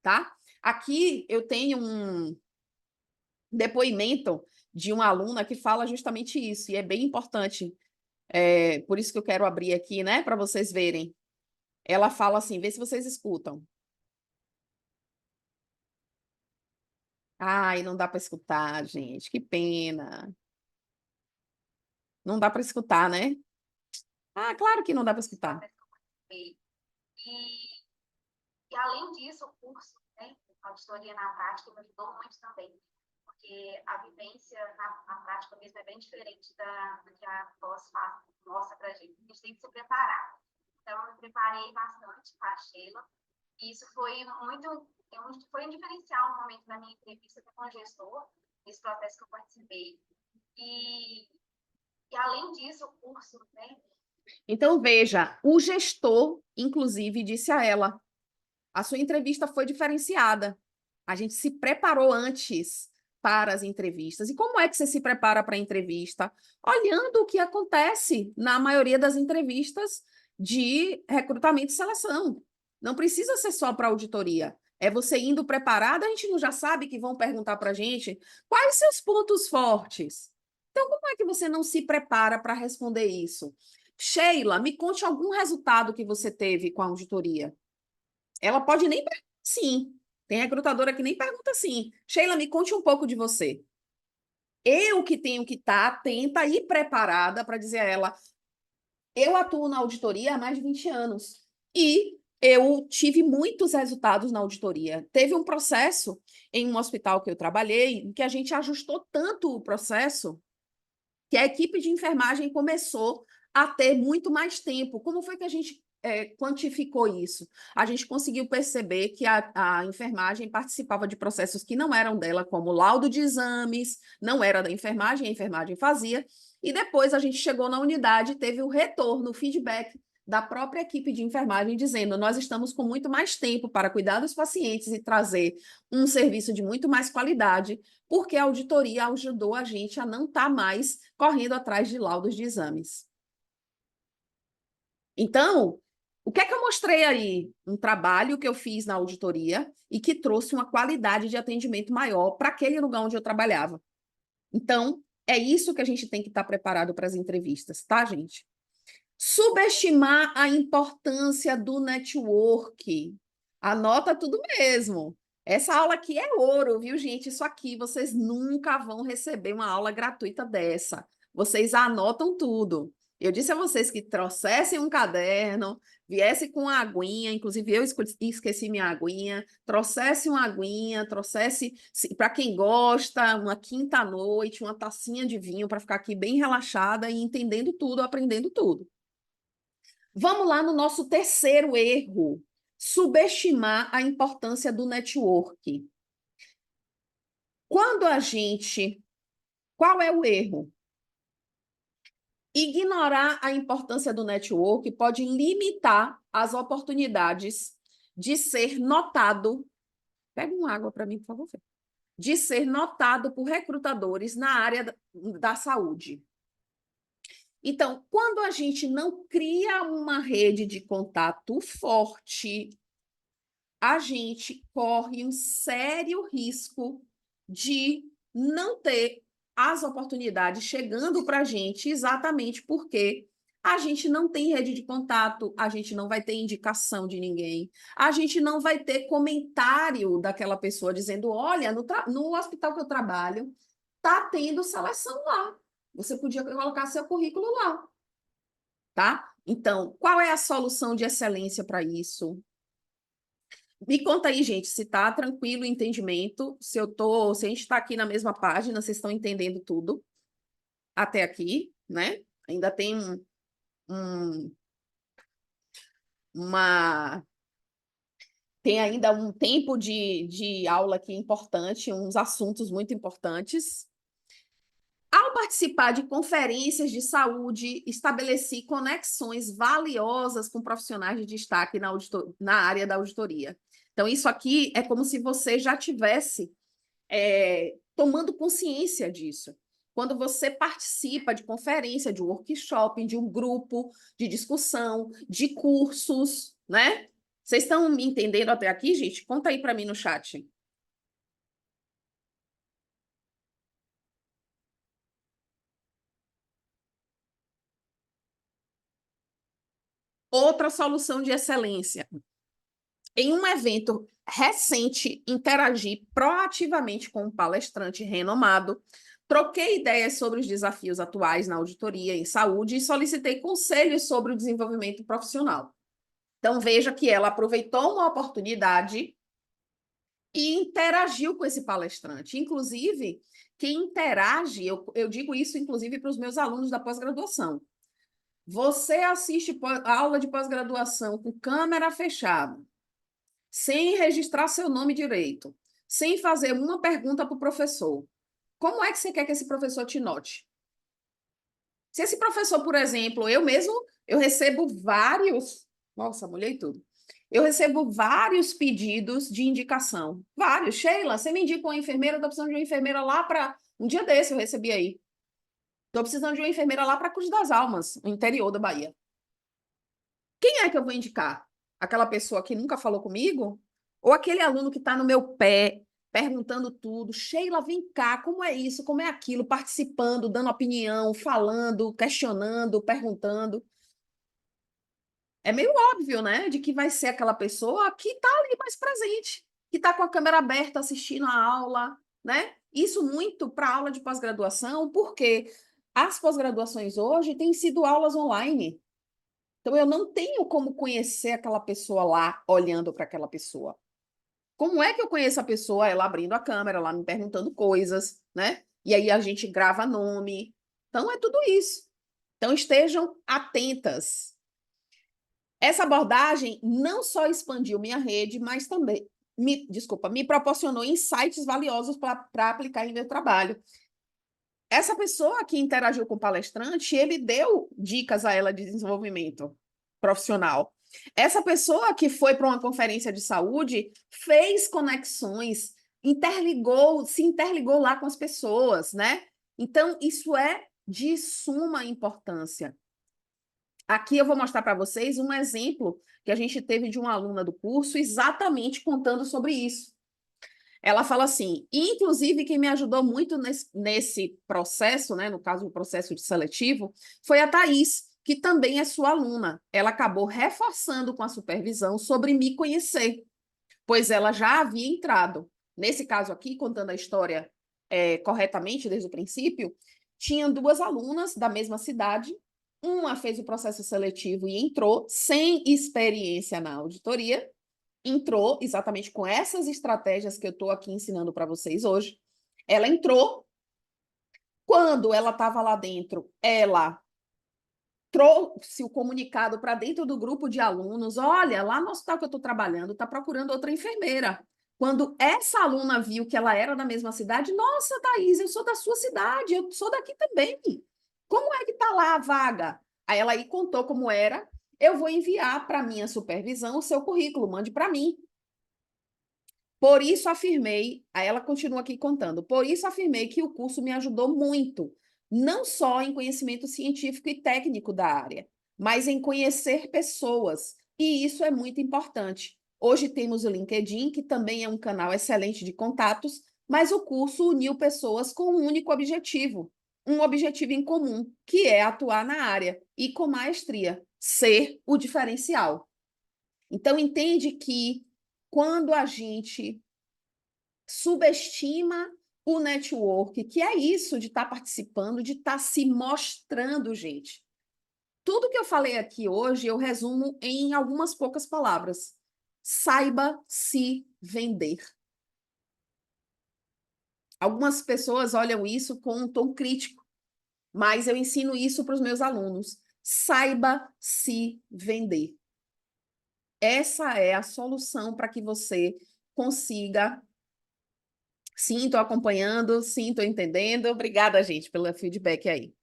tá? Aqui eu tenho um depoimento de uma aluna que fala justamente isso, e é bem importante. Por isso que eu quero abrir aqui, né, para vocês verem. Ela fala assim, vê se vocês escutam. Ai, não dá para escutar, gente, que pena. Não dá para escutar, né? Ah, claro que não dá para escutar. E, e além disso, o curso, né, auditoria na prática, me ajudou muito também, porque a vivência na prática mesmo é bem diferente do que a pós mostra para a gente. A gente tem que se preparar. Então, eu me preparei bastante com a Sheila, e isso foi foi um diferencial no momento da minha entrevista com o gestor, nesse processo que eu participei. E além disso, o curso, né? Então, veja, o gestor, inclusive, disse a ela, a sua entrevista foi diferenciada. A gente se preparou antes para as entrevistas. E como é que você se prepara para a entrevista? Olhando o que acontece na maioria das entrevistas de recrutamento e seleção. Não precisa ser só para auditoria. É você indo preparado, a gente não já sabe que vão perguntar para a gente quais seus pontos fortes. Então, como é que você não se prepara para responder isso? Sheila, me conte algum resultado que você teve com a auditoria. Ela pode nem perguntar sim. Tem recrutadora que nem pergunta assim. Sheila, me conte um pouco de você. Eu que tenho que estar atenta e preparada para dizer a ela, eu atuo na auditoria há mais de 20 anos e eu tive muitos resultados na auditoria. Teve um processo em um hospital que eu trabalhei em que a gente ajustou tanto o processo que a equipe de enfermagem começou a ter muito mais tempo. Como foi que a gente quantificou isso? A gente conseguiu perceber que a enfermagem participava de processos que não eram dela, como laudo de exames, não era da enfermagem, a enfermagem fazia, e depois a gente chegou na unidade e teve o retorno, o feedback da própria equipe de enfermagem dizendo, nós estamos com muito mais tempo para cuidar dos pacientes e trazer um serviço de muito mais qualidade, porque a auditoria ajudou a gente a não estar mais correndo atrás de laudos de exames. Então, o que é que eu mostrei aí? Um trabalho que eu fiz na auditoria e que trouxe uma qualidade de atendimento maior para aquele lugar onde eu trabalhava. Então, é isso que a gente tem que estar preparado para as entrevistas, tá, gente? Subestimar a importância do network. Anota tudo mesmo. Essa aula aqui é ouro, viu, gente? Isso aqui, vocês nunca vão receber uma aula gratuita dessa. Vocês anotam tudo. Eu disse a vocês que trouxessem um caderno, viesse com uma aguinha, inclusive eu esqueci minha aguinha, trouxesse uma aguinha, trouxesse, para quem gosta, uma quinta-noite, uma tacinha de vinho para ficar aqui bem relaxada e entendendo tudo, aprendendo tudo. Vamos lá no nosso terceiro erro, subestimar a importância do network. Qual é o erro? Ignorar a importância do network pode limitar as oportunidades de ser notado. Pega uma água para mim, por favor. De ser notado por recrutadores na área da saúde. Então, quando a gente não cria uma rede de contato forte, a gente corre um sério risco de não ter as oportunidades chegando para a gente exatamente porque a gente não tem rede de contato, a gente não vai ter indicação de ninguém, a gente não vai ter comentário daquela pessoa dizendo, olha, no hospital que eu trabalho, está tendo seleção lá. Você podia colocar seu currículo lá, tá? Então, qual é a solução de excelência para isso? Me conta aí, gente, se tá tranquilo o entendimento, se a gente está aqui na mesma página, vocês estão entendendo tudo até aqui, né? Ainda tem um Tem ainda um tempo de aula aqui importante, uns assuntos muito importantes. Ao participar de conferências de saúde, estabeleci conexões valiosas com profissionais de destaque na área da auditoria. Então, isso aqui é como se você já tivesse tomando consciência disso. Quando você participa de conferência, de workshop, de um grupo de discussão, de cursos, né? Vocês estão me entendendo até aqui, gente? Conta aí para mim no chat. Outra solução de excelência. Em um evento recente, interagi proativamente com um palestrante renomado, troquei ideias sobre os desafios atuais na auditoria em saúde e solicitei conselhos sobre o desenvolvimento profissional. Então, veja que ela aproveitou uma oportunidade e interagiu com esse palestrante. Inclusive, quem interage, eu digo isso, inclusive, para os meus alunos da pós-graduação. Você assiste a aula de pós-graduação com câmera fechada, sem registrar seu nome direito, sem fazer uma pergunta para o professor. Como é que você quer que esse professor te note? Se esse professor, por exemplo, eu recebo vários... Nossa, molhei tudo. Eu recebo vários pedidos de indicação. Vários. Sheila, você me indica uma enfermeira? Estou precisando de uma enfermeira lá para... Um dia desse eu recebi aí. Estou precisando de uma enfermeira lá para Cruz das Almas, no interior da Bahia. Quem é que eu vou indicar? Aquela pessoa que nunca falou comigo? Ou aquele aluno que está no meu pé, perguntando tudo? Sheila, vem cá, como é isso, como é aquilo? Participando, dando opinião, falando, questionando, perguntando. É meio óbvio, né? De que vai ser aquela pessoa que está ali mais presente, que está com a câmera aberta assistindo a aula, né? Isso muito para aula de pós-graduação, porque as pós-graduações hoje têm sido aulas online. Então, eu não tenho como conhecer aquela pessoa lá, olhando para aquela pessoa. Como é que eu conheço a pessoa? Ela abrindo a câmera, ela me perguntando coisas, né? E aí a gente grava nome. Então, é tudo isso. Então, estejam atentas. Essa abordagem não só expandiu minha rede, mas também, me proporcionou insights valiosos para aplicar em meu trabalho. Essa pessoa que interagiu com o palestrante, ele deu dicas a ela de desenvolvimento profissional. Essa pessoa que foi para uma conferência de saúde fez conexões, se interligou lá com as pessoas, né? Então, isso é de suma importância. Aqui eu vou mostrar para vocês um exemplo que a gente teve de uma aluna do curso exatamente contando sobre isso. Ela fala assim, inclusive quem me ajudou muito nesse processo, né, no caso o processo de seletivo, foi a Thaís, que também é sua aluna. Ela acabou reforçando com a supervisão sobre me conhecer, pois ela já havia entrado. Nesse caso aqui, contando a história corretamente desde o princípio, tinha duas alunas da mesma cidade, uma fez o processo seletivo e entrou sem experiência na auditoria, entrou exatamente com essas estratégias que eu estou aqui ensinando para vocês hoje. Ela entrou, quando ela estava lá dentro, ela trouxe o comunicado para dentro do grupo de alunos, olha, lá no hospital que eu estou trabalhando, está procurando outra enfermeira. Quando essa aluna viu que ela era da mesma cidade, nossa, Thaís, eu sou da sua cidade, eu sou daqui também. Como é que está lá a vaga? Aí ela aí contou como era, eu vou enviar para minha supervisão o seu currículo, mande para mim. Por isso afirmei, aí ela continua aqui contando, por isso afirmei que o curso me ajudou muito, não só em conhecimento científico e técnico da área, mas em conhecer pessoas, e isso é muito importante. Hoje temos o LinkedIn, que também é um canal excelente de contatos, mas o curso uniu pessoas com um único objetivo, um objetivo em comum, que é atuar na área e com maestria, ser o diferencial. Então, entende que quando a gente subestima o network, que é isso de estar participando, de estar se mostrando, gente. Tudo que eu falei aqui hoje, eu resumo em algumas poucas palavras. Saiba se vender. Algumas pessoas olham isso com um tom crítico, mas eu ensino isso para os meus alunos. Saiba se vender. Essa é a solução para que você consiga. Sim, estou acompanhando, sim, estou entendendo. Obrigada, gente, pelo feedback aí.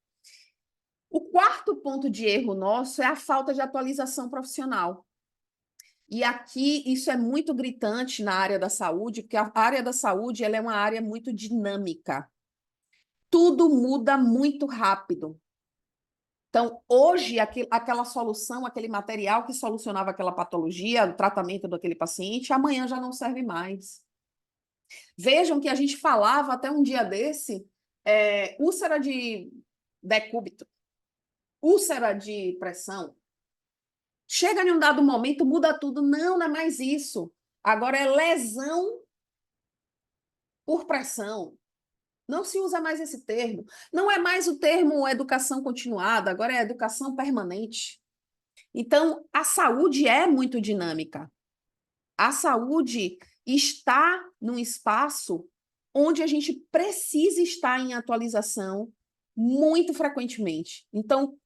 O quarto ponto de erro nosso é a falta de atualização profissional. E aqui isso é muito gritante na área da saúde, porque a área da saúde ela é uma área muito dinâmica. Tudo muda muito rápido. Então, hoje, aquela solução, aquele material que solucionava aquela patologia, o tratamento daquele paciente, amanhã já não serve mais. Vejam que a gente falava até um dia desse, úlcera de decúbito, úlcera de pressão. Chega em um dado momento, muda tudo. Não, não é mais isso. Agora é lesão por pressão. Não se usa mais esse termo. Não é mais o termo educação continuada, agora é educação permanente. Então, a saúde é muito dinâmica. A saúde está num espaço onde a gente precisa estar em atualização muito frequentemente. Então,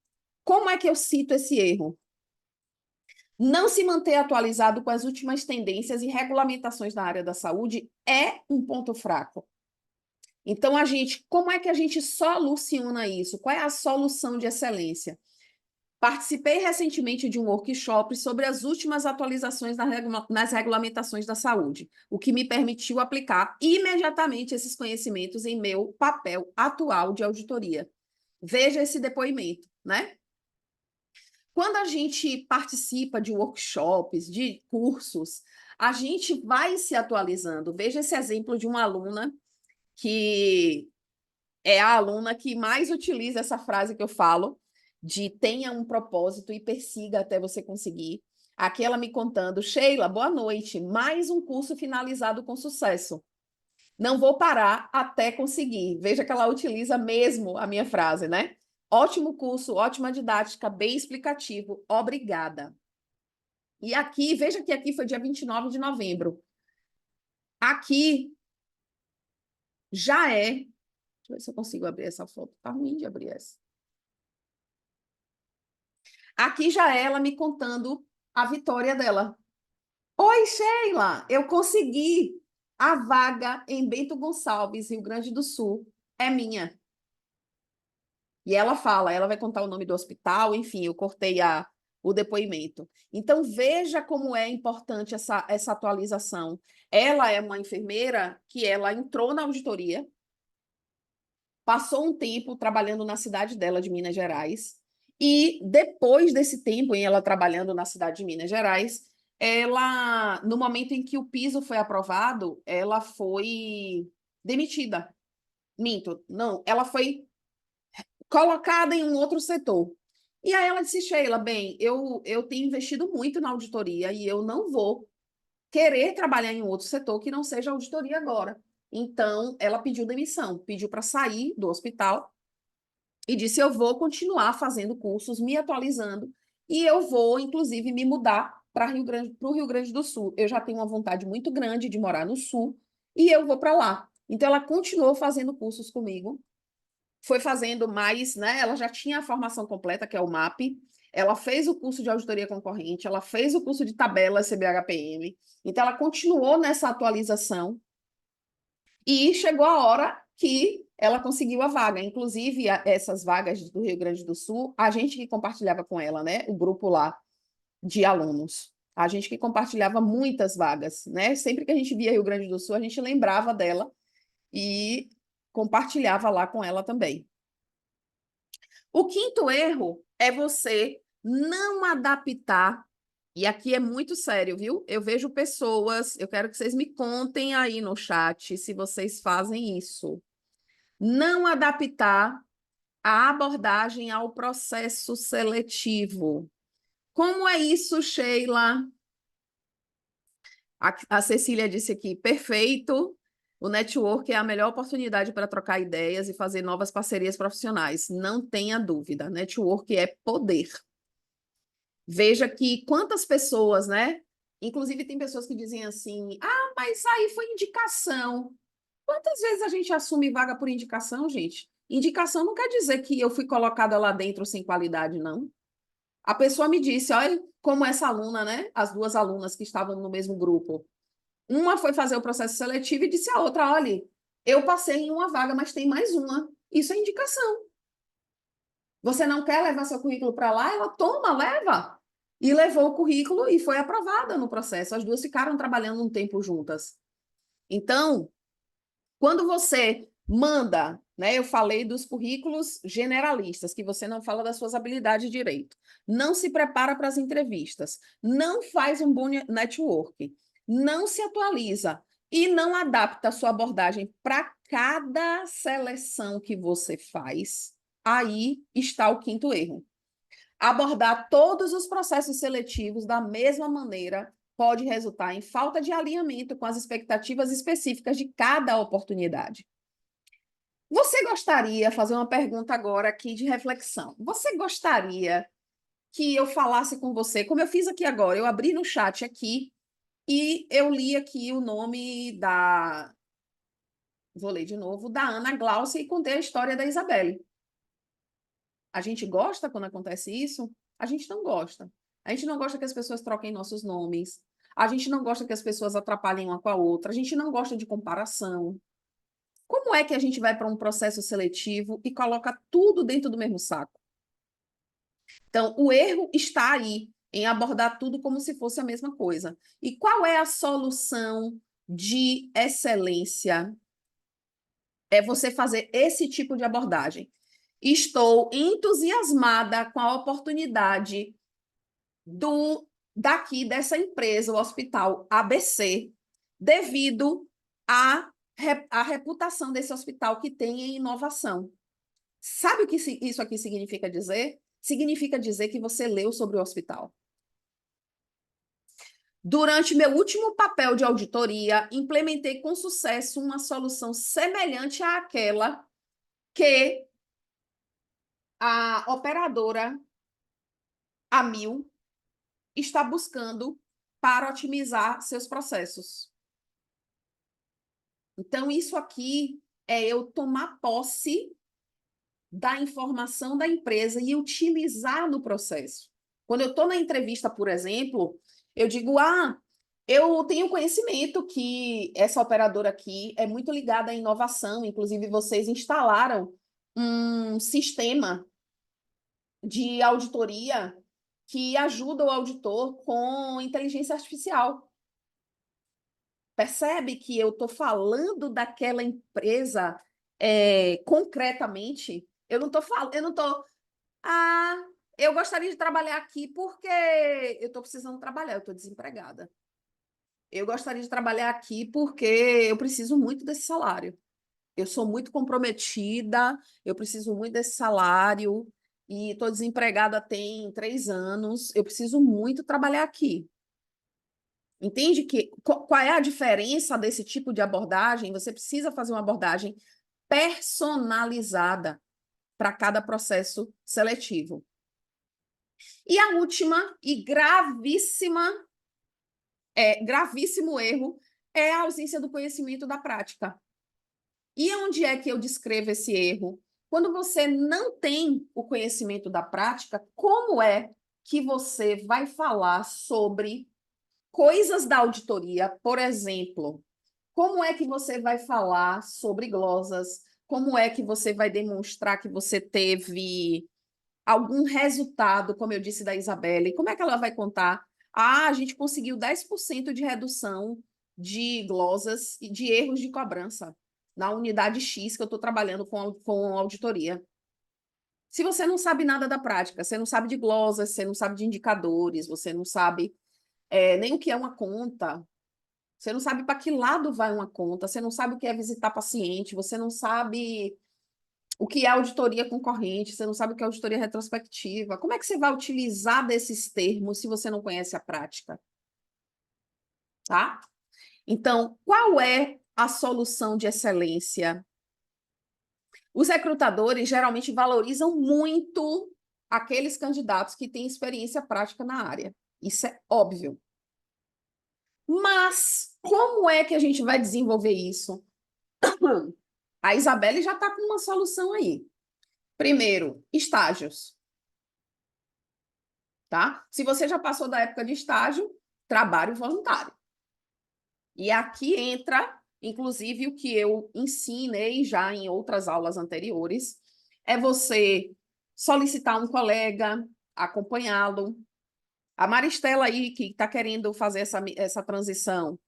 como é que eu cito esse erro? Não se manter atualizado com as últimas tendências e regulamentações na área da saúde é um ponto fraco. Então, como é que a gente soluciona isso? Qual é a solução de excelência? Participei recentemente de um workshop sobre as últimas atualizações nas regulamentações da saúde, o que me permitiu aplicar imediatamente esses conhecimentos em meu papel atual de auditoria. Veja esse depoimento, né? Quando a gente participa de workshops, de cursos, a gente vai se atualizando. Veja esse exemplo de uma aluna que é a aluna que mais utiliza essa frase que eu falo, de tenha um propósito e persiga até você conseguir. Aqui ela me contando, Sheila, boa noite, mais um curso finalizado com sucesso. Não vou parar até conseguir. Veja que ela utiliza mesmo a minha frase, né? Ótimo curso, ótima didática, bem explicativo, obrigada. E aqui, veja que aqui foi dia 29 de novembro. Aqui já é. Deixa eu ver se eu consigo abrir essa foto. Tá ruim de abrir essa. Aqui já é ela me contando a vitória dela. Oi, Sheila, eu consegui. A vaga em Bento Gonçalves, Rio Grande do Sul, é minha. E ela fala, ela vai contar o nome do hospital, enfim, eu cortei o depoimento. Então, veja como é importante essa atualização. Ela é uma enfermeira que ela entrou na auditoria, passou um tempo trabalhando na cidade dela, de Minas Gerais, e depois desse tempo em ela trabalhando na cidade de Minas Gerais, ela, no momento em que o piso foi aprovado, ela foi demitida. Minto, não, ela foi colocada em um outro setor. E aí ela disse, Sheila, bem, eu tenho investido muito na auditoria e eu não vou querer trabalhar em um outro setor que não seja auditoria agora. Então, ela pediu demissão, pediu para sair do hospital e disse, eu vou continuar fazendo cursos, me atualizando e eu vou, inclusive, me mudar para o Rio Grande do Sul. Eu já tenho uma vontade muito grande de morar no Sul e eu vou para lá. Então, ela continuou fazendo cursos comigo, foi fazendo mais, né? Ela já tinha a formação completa, que é o MAP. Ela fez o curso de auditoria concorrente, ela fez o curso de tabelas CBHPM. Então, ela continuou nessa atualização e chegou a hora que ela conseguiu a vaga. Inclusive, essas vagas do Rio Grande do Sul, a gente que compartilhava com ela, né? O grupo lá de alunos. A gente que compartilhava muitas vagas, né? Sempre que a gente via Rio Grande do Sul, a gente lembrava dela e compartilhava lá com ela também. O quinto erro é você não adaptar, e aqui é muito sério, viu? Eu vejo pessoas, eu quero que vocês me contem aí no chat se vocês fazem isso. Não adaptar a abordagem ao processo seletivo. Como é isso, Sheila? A Cecília disse aqui, perfeito. O network é a melhor oportunidade para trocar ideias e fazer novas parcerias profissionais. Não tenha dúvida. Network é poder. Veja que quantas pessoas, né? Inclusive, tem pessoas que dizem assim: ah, mas aí foi indicação. Quantas vezes a gente assume vaga por indicação, gente? Indicação não quer dizer que eu fui colocada lá dentro sem qualidade, não. A pessoa me disse, olha como essa aluna, né? As duas alunas que estavam no mesmo grupo. Uma foi fazer o processo seletivo e disse à outra, olha, eu passei em uma vaga, mas tem mais uma. Isso é indicação. Você não quer levar seu currículo para lá? Ela toma, leva. E levou o currículo e foi aprovada no processo. As duas ficaram trabalhando um tempo juntas. Então, quando você manda, né, eu falei dos currículos generalistas, que você não fala das suas habilidades direito, não se prepara para as entrevistas, não faz um bom network, não se atualiza e não adapta a sua abordagem para cada seleção que você faz, aí está o quinto erro. Abordar todos os processos seletivos da mesma maneira pode resultar em falta de alinhamento com as expectativas específicas de cada oportunidade. Você gostaria, fazer uma pergunta agora aqui de reflexão, você gostaria que eu falasse com você, como eu fiz aqui agora, eu abri no chat aqui e eu li aqui o nome da, vou ler de novo, da Ana Glaucia e contei a história da Isabelle. A gente gosta quando acontece isso? A gente não gosta. A gente não gosta que as pessoas troquem nossos nomes. A gente não gosta que as pessoas atrapalhem uma com a outra. A gente não gosta de comparação. Como é que a gente vai para um processo seletivo e coloca tudo dentro do mesmo saco? Então, o erro está aí, em abordar tudo como se fosse a mesma coisa. E qual é a solução de excelência? É você fazer esse tipo de abordagem. Estou entusiasmada com a oportunidade daqui dessa empresa, o Hospital ABC, devido à reputação desse hospital que tem em inovação. Sabe o que isso aqui significa dizer? Significa dizer que você leu sobre o hospital. Durante meu último papel de auditoria, implementei com sucesso uma solução semelhante àquela que a operadora Amil está buscando para otimizar seus processos. Então, isso aqui é eu tomar posse da informação da empresa e utilizar no processo. Quando eu estou na entrevista, por exemplo, eu digo, eu tenho conhecimento que essa operadora aqui é muito ligada à inovação, inclusive vocês instalaram um sistema de auditoria que ajuda o auditor com inteligência artificial. Percebe que eu estou falando daquela empresa concretamente? Eu não estou falando, eu não estou. Ah, eu gostaria de trabalhar aqui porque eu estou precisando trabalhar, eu estou desempregada. Eu gostaria de trabalhar aqui porque eu preciso muito desse salário. Eu sou muito comprometida, eu preciso muito desse salário e estou desempregada tem 3 anos. Eu preciso muito trabalhar aqui. Entende que qual é a diferença desse tipo de abordagem? Você precisa fazer uma abordagem personalizada para cada processo seletivo. E a última e gravíssimo erro é a ausência do conhecimento da prática. E onde é que eu descrevo esse erro? Quando você não tem o conhecimento da prática, como é que você vai falar sobre coisas da auditoria, por exemplo, como é que você vai falar sobre glosas? Como é que você vai demonstrar que você teve algum resultado, como eu disse da Isabelle? Como é que ela vai contar? A gente conseguiu 10% de redução de glosas e de erros de cobrança na unidade X que eu estou trabalhando com auditoria. Se você não sabe nada da prática, você não sabe de glosas, você não sabe de indicadores, você não sabe nem o que é uma conta, você não sabe para que lado vai uma conta, você não sabe o que é visitar paciente, você não sabe o que é auditoria concorrente, você não sabe o que é auditoria retrospectiva. Como é que você vai utilizar desses termos se você não conhece a prática? Tá? Então, qual é a solução de excelência? Os recrutadores geralmente valorizam muito aqueles candidatos que têm experiência prática na área. Isso é óbvio. Mas como é que a gente vai desenvolver isso? A Isabelle já está com uma solução aí. Primeiro, estágios. tá? Se você já passou da época de estágio, trabalho voluntário. E aqui entra, inclusive, o que eu ensinei já em outras aulas anteriores, é você solicitar um colega, acompanhá-lo. A Maristela aí, que está querendo fazer essa transição,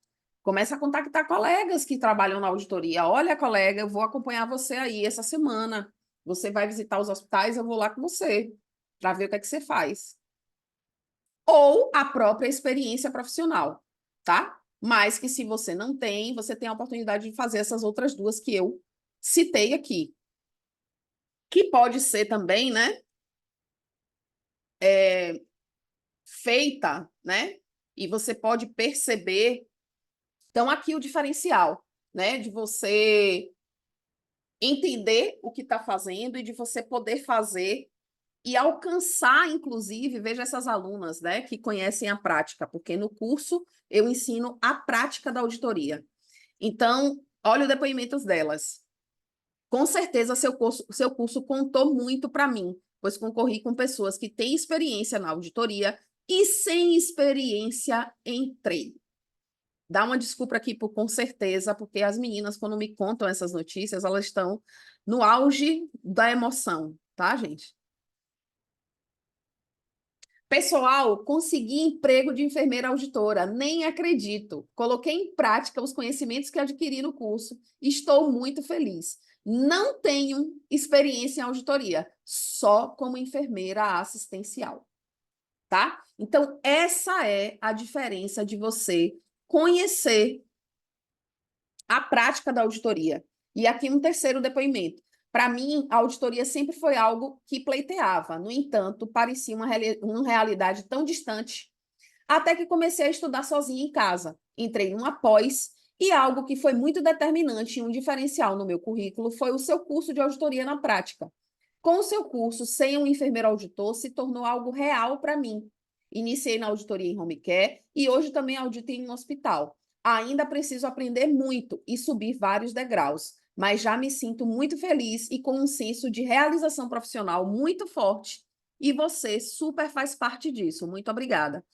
começa a contactar colegas que trabalham na auditoria. Olha, colega, eu vou acompanhar você aí essa semana. Você vai visitar os hospitais, eu vou lá com você, para ver o que é que você faz. Ou a própria experiência profissional, tá? Mas que se você não tem, você tem a oportunidade de fazer essas outras duas que eu citei aqui. Que pode ser também, né? Feita, né? E você pode perceber. Então, aqui o diferencial, né? De você entender o que está fazendo e de você poder fazer e alcançar, inclusive, veja essas alunas, né, que conhecem a prática, porque no curso eu ensino a prática da auditoria. Então, olha os depoimentos delas. Com certeza, seu curso contou muito para mim, pois concorri com pessoas que têm experiência na auditoria e sem experiência em treino. Dá uma desculpa aqui por com certeza, porque as meninas, quando me contam essas notícias, elas estão no auge da emoção, tá, gente? Pessoal, consegui emprego de enfermeira auditora, nem acredito. Coloquei em prática os conhecimentos que adquiri no curso. Estou muito feliz. Não tenho experiência em auditoria, só como enfermeira assistencial, tá? Então, essa é a diferença de você conhecer a prática da auditoria. E aqui um terceiro depoimento. Para mim, a auditoria sempre foi algo que pleiteava. No entanto, parecia uma realidade tão distante, até que comecei a estudar sozinha em casa. Entrei numa pós e algo que foi muito determinante e um diferencial no meu currículo foi o seu curso de auditoria na prática. Com o seu curso, sem um enfermeiro auditor, se tornou algo real para mim. Iniciei na auditoria em home care e hoje também audito em um hospital. Ainda preciso aprender muito e subir vários degraus, mas já me sinto muito feliz e com um senso de realização profissional muito forte. E você super faz parte disso. Muito obrigada.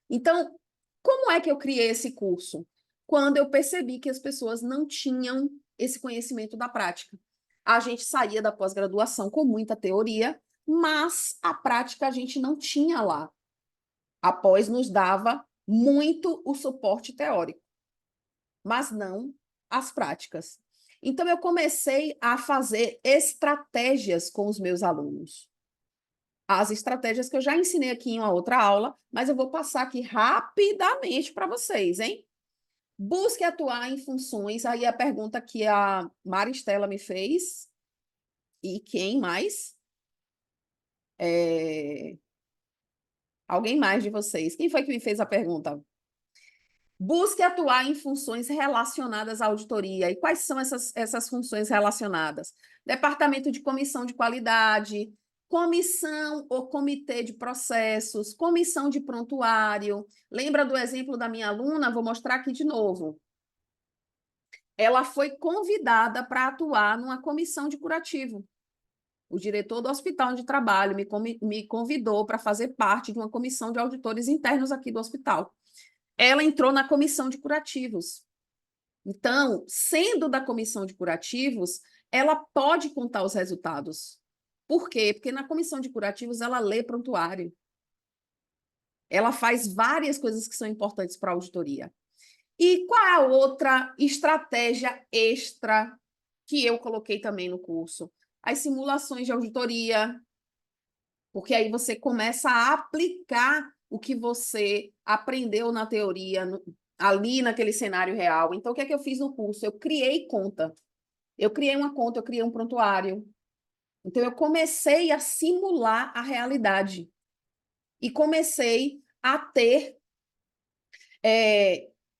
Então, como é que eu criei esse curso? Quando eu percebi que as pessoas não tinham esse conhecimento da prática. A gente saía da pós-graduação com muita teoria, mas a prática a gente não tinha lá. A pós nos dava muito o suporte teórico, mas não as práticas. Então, eu comecei a fazer estratégias com os meus alunos. As estratégias que eu já ensinei aqui em uma outra aula, mas eu vou passar aqui rapidamente para vocês, hein? Busque atuar em funções, aí a pergunta que a Maristela me fez, e quem mais? Alguém mais de vocês? Quem foi que me fez a pergunta? Busque atuar em funções relacionadas à auditoria. E quais são essas funções relacionadas? Departamento de comissão de qualidade, comissão ou comitê de processos, comissão de prontuário. Lembra do exemplo da minha aluna? Vou mostrar aqui de novo. Ela foi convidada para atuar numa comissão de curativo. O diretor do hospital onde trabalho me convidou para fazer parte de uma comissão de auditores internos aqui do hospital. Ela entrou na comissão de curativos. Então, sendo da comissão de curativos, ela pode contar os resultados. Por quê? Porque na comissão de curativos ela lê prontuário. Ela faz várias coisas que são importantes para a auditoria. E qual é a outra estratégia extra que eu coloquei também no curso? As simulações de auditoria, porque aí você começa a aplicar o que você aprendeu na teoria, ali naquele cenário real. Então, o que é que eu fiz no curso? Eu criei conta. Eu criei uma conta, eu criei um prontuário. Então, eu comecei a simular a realidade. E comecei a ter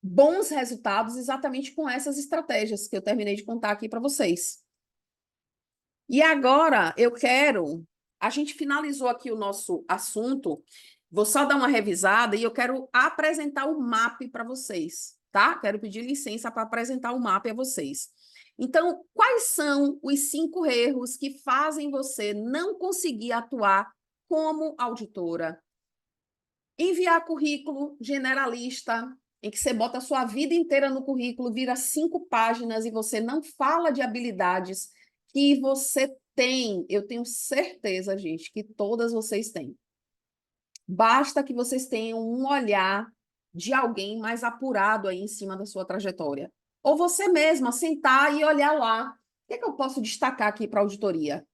bons resultados exatamente com essas estratégias que eu terminei de contar aqui para vocês. E agora eu quero... A gente finalizou aqui o nosso assunto, vou só dar uma revisada e eu quero apresentar o MAP para vocês, tá? Quero pedir licença para apresentar o MAP a vocês. Então, quais são os 5 erros que fazem você não conseguir atuar como auditora? Enviar currículo generalista, em que você bota a sua vida inteira no currículo, vira 5 páginas e você não fala de habilidades que você tem. Eu tenho certeza, gente, que todas vocês têm. Basta que vocês tenham um olhar de alguém mais apurado aí em cima da sua trajetória. Ou você mesma sentar e olhar lá. O que é que eu posso destacar aqui para a auditoria?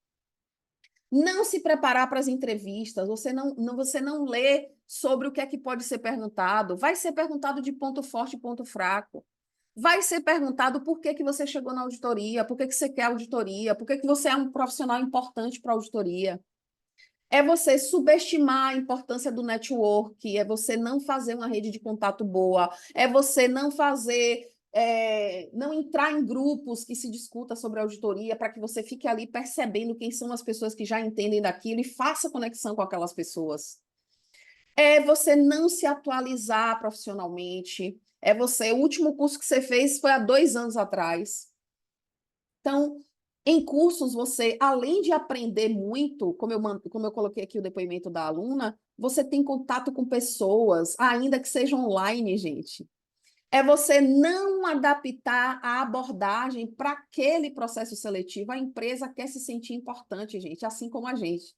Não se preparar para as entrevistas, você não lê sobre o que é que pode ser perguntado. Vai ser perguntado de ponto forte e ponto fraco. Vai ser perguntado por que que você chegou na auditoria, por que que você quer auditoria, por que que você é um profissional importante para a auditoria. É você subestimar a importância do network, é você não fazer uma rede de contato boa, é você não fazer, não entrar em grupos que se discuta sobre auditoria para que você fique ali percebendo quem são as pessoas que já entendem daquilo e faça conexão com aquelas pessoas. É você não se atualizar profissionalmente, é você, o último curso que você fez foi há 2 anos atrás. Então, em cursos, você, além de aprender muito, como eu coloquei aqui o depoimento da aluna, você tem contato com pessoas, ainda que seja online, gente. É você não adaptar a abordagem para aquele processo seletivo. A empresa quer se sentir importante, gente, assim como a gente.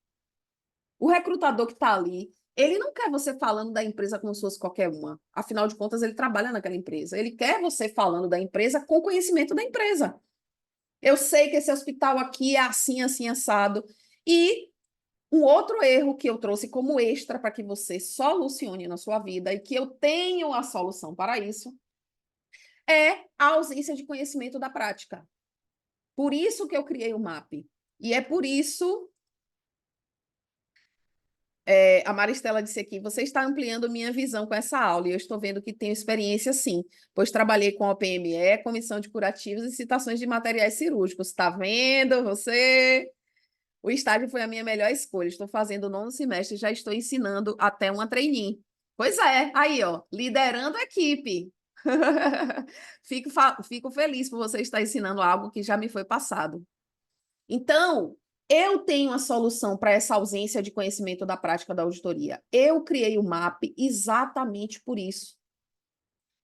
O recrutador que está ali, ele não quer você falando da empresa como se fosse qualquer uma. Afinal de contas, ele trabalha naquela empresa. Ele quer você falando da empresa com conhecimento da empresa. Eu sei que esse hospital aqui é assim, assim, assado. E um outro erro que eu trouxe como extra para que você solucione na sua vida e que eu tenho a solução para isso é a ausência de conhecimento da prática. Por isso que eu criei o MAP. E é por isso, a Maristela disse aqui, você está ampliando minha visão com essa aula e eu estou vendo que tenho experiência sim, pois trabalhei com a OPME, Comissão de Curativos e Citações de Materiais Cirúrgicos. Está vendo você? O estágio foi a minha melhor escolha. Estou fazendo o 9º semestre e já estou ensinando até uma trainee. Pois é, aí, ó, liderando a equipe. Fico feliz por você estar ensinando algo que já me foi passado. Então, eu tenho a solução para essa ausência de conhecimento da prática da auditoria. Eu criei o MAP exatamente por isso.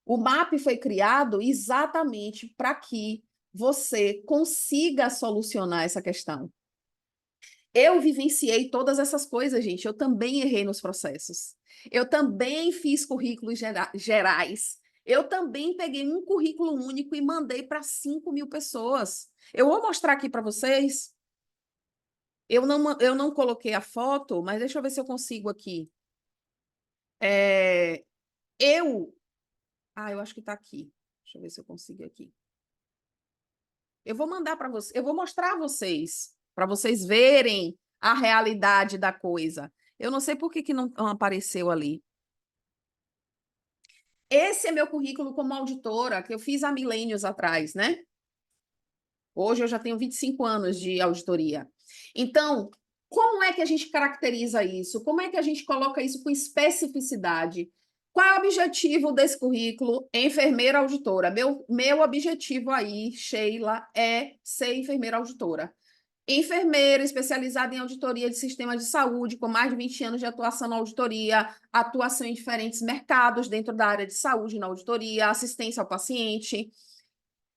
O MAP foi criado exatamente para que você consiga solucionar essa questão. Eu vivenciei todas essas coisas, gente. Eu também errei nos processos. Eu também fiz currículos gerais. Eu também peguei um currículo único e mandei para 5.000 pessoas. Eu vou mostrar aqui para vocês. Eu não coloquei a foto, mas deixa eu ver se eu consigo aqui. É, eu acho que está aqui. Deixa eu ver se eu consigo aqui. Eu vou mandar para vocês, eu vou mostrar a vocês, para vocês verem a realidade da coisa. Eu não sei por que não apareceu ali. Esse é meu currículo como auditora, que eu fiz há milênios atrás, né? Hoje eu já tenho 25 anos de auditoria. Então, como é que a gente caracteriza isso? Como é que a gente coloca isso com especificidade? Qual é o objetivo desse currículo? Enfermeira auditora. Meu objetivo aí, Sheila, é ser enfermeira auditora. Enfermeira especializada em auditoria de sistemas de saúde, com mais de 20 anos de atuação na auditoria, atuação em diferentes mercados dentro da área de saúde na auditoria, assistência ao paciente,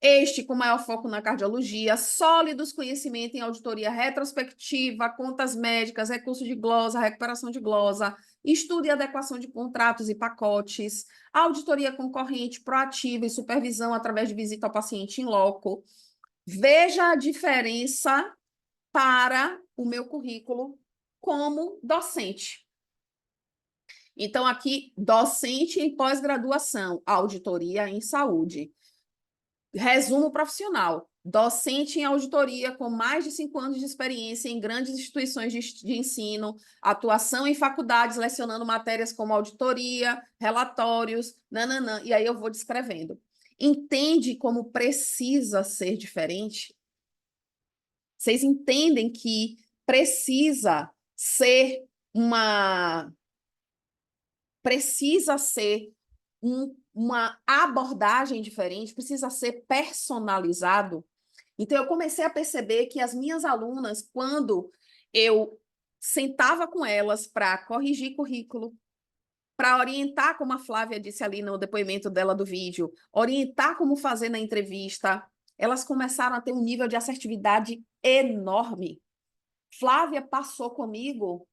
este com maior foco na cardiologia, sólidos conhecimentos em auditoria retrospectiva, contas médicas, recurso de glosa, recuperação de glosa, estudo e adequação de contratos e pacotes, auditoria concorrente, proativa e supervisão através de visita ao paciente em loco. Veja a diferença para o meu currículo como docente. Então, aqui, docente em pós-graduação, auditoria em saúde. Resumo profissional, docente em auditoria com mais de 5 anos de experiência em grandes instituições de ensino, atuação em faculdades, lecionando matérias como auditoria, relatórios, nananã, e aí eu vou descrevendo. Entende como precisa ser diferente? Vocês entendem que precisa ser uma abordagem diferente, precisa ser personalizado. Então, eu comecei a perceber que as minhas alunas, quando eu sentava com elas para corrigir currículo, para orientar, como a Flávia disse ali no depoimento dela do vídeo, orientar como fazer na entrevista. Elas começaram a ter um nível de assertividade enorme. Flávia passou comigo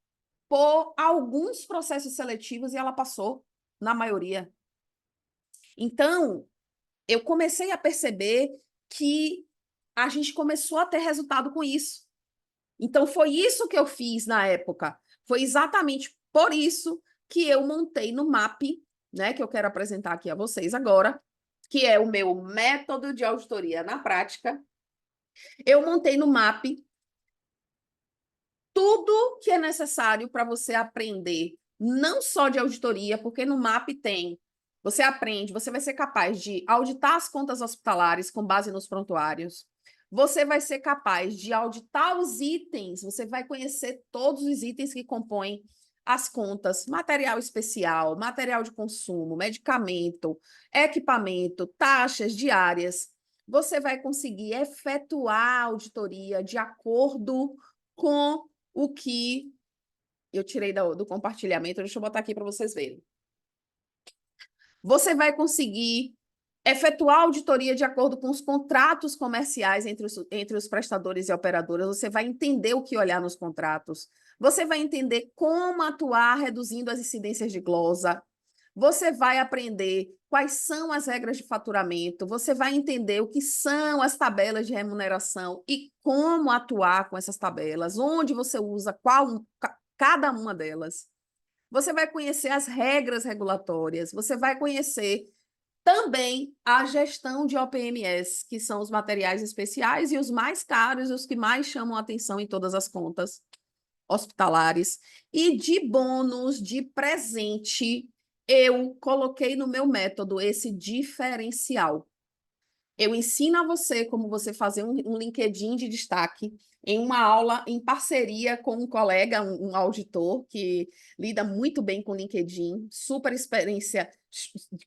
por alguns processos seletivos e ela passou na maioria. Então, eu comecei a perceber que a gente começou a ter resultado com isso. Então, foi isso que eu fiz na época. Foi exatamente por isso que eu montei no MAP, né, que eu quero apresentar aqui a vocês agora, que é o meu método de auditoria na prática. Eu montei no MAP tudo que é necessário para você aprender, não só de auditoria, porque no MAP tem, você aprende, você vai ser capaz de auditar as contas hospitalares com base nos prontuários, você vai ser capaz de auditar os itens, você vai conhecer todos os itens que compõem as contas, material especial, material de consumo, medicamento, equipamento, taxas diárias. Você vai conseguir efetuar a auditoria de acordo com o que eu tirei do compartilhamento. Deixa eu botar aqui para vocês verem. Você vai conseguir efetuar auditoria de acordo com os contratos comerciais entre os prestadores e operadoras. Você vai entender o que olhar nos contratos. Você vai entender como atuar reduzindo as incidências de glosa. Você vai aprender quais são as regras de faturamento. Você vai entender o que são as tabelas de remuneração e como atuar com essas tabelas, onde você usa cada uma delas. Você vai conhecer as regras regulatórias. Você vai conhecer também a gestão de OPMS, que são os materiais especiais e os mais caros, os que mais chamam a atenção em todas as contas hospitalares. E de bônus, de presente, eu coloquei no meu método esse diferencial. Eu ensino a você como você fazer um LinkedIn de destaque em uma aula em parceria com um colega, um auditor que lida muito bem com LinkedIn, super experiência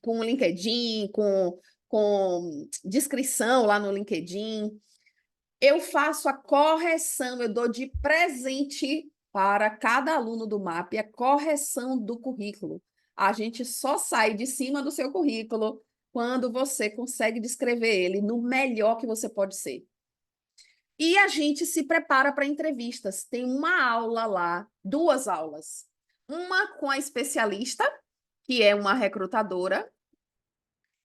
com o LinkedIn, com descrição lá no LinkedIn. Eu faço a correção, eu dou de presente para cada aluno do MAP a correção do currículo. A gente só sai de cima do seu currículo quando você consegue descrever ele no melhor que você pode ser. E a gente se prepara para entrevistas. Tem uma aula lá, duas aulas. Uma com a especialista, que é uma recrutadora,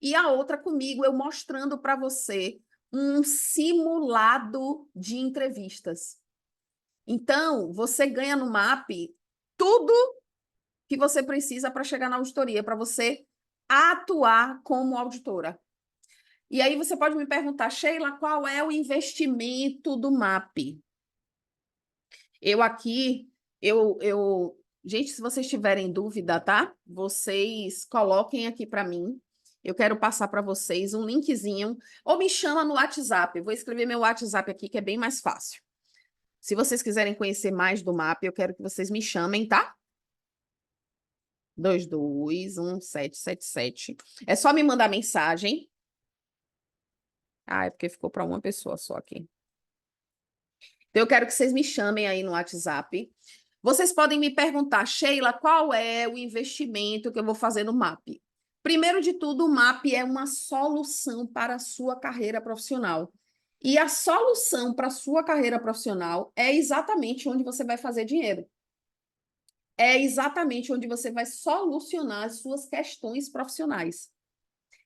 e a outra comigo, eu mostrando para você um simulado de entrevistas. Então, você ganha no MAP tudo que você precisa para chegar na auditoria, para você atuar como auditora. E aí você pode me perguntar, Sheila, qual é o investimento do MAP? Eu aqui, gente, se vocês tiverem dúvida, tá? Vocês coloquem aqui para mim. Eu quero passar para vocês um linkzinho, ou me chama no WhatsApp. Eu vou escrever meu WhatsApp aqui, que é bem mais fácil. Se vocês quiserem conhecer mais do MAP, eu quero que vocês me chamem, tá? 221777. É só me mandar mensagem. Ah, é porque ficou para uma pessoa só aqui. Então, eu quero que vocês me chamem aí no WhatsApp. Vocês podem me perguntar, Sheila, qual é o investimento que eu vou fazer no MAP? Primeiro de tudo, o MAP é uma solução para a sua carreira profissional. E a solução para a sua carreira profissional é exatamente onde você vai fazer dinheiro. É exatamente onde você vai solucionar as suas questões profissionais.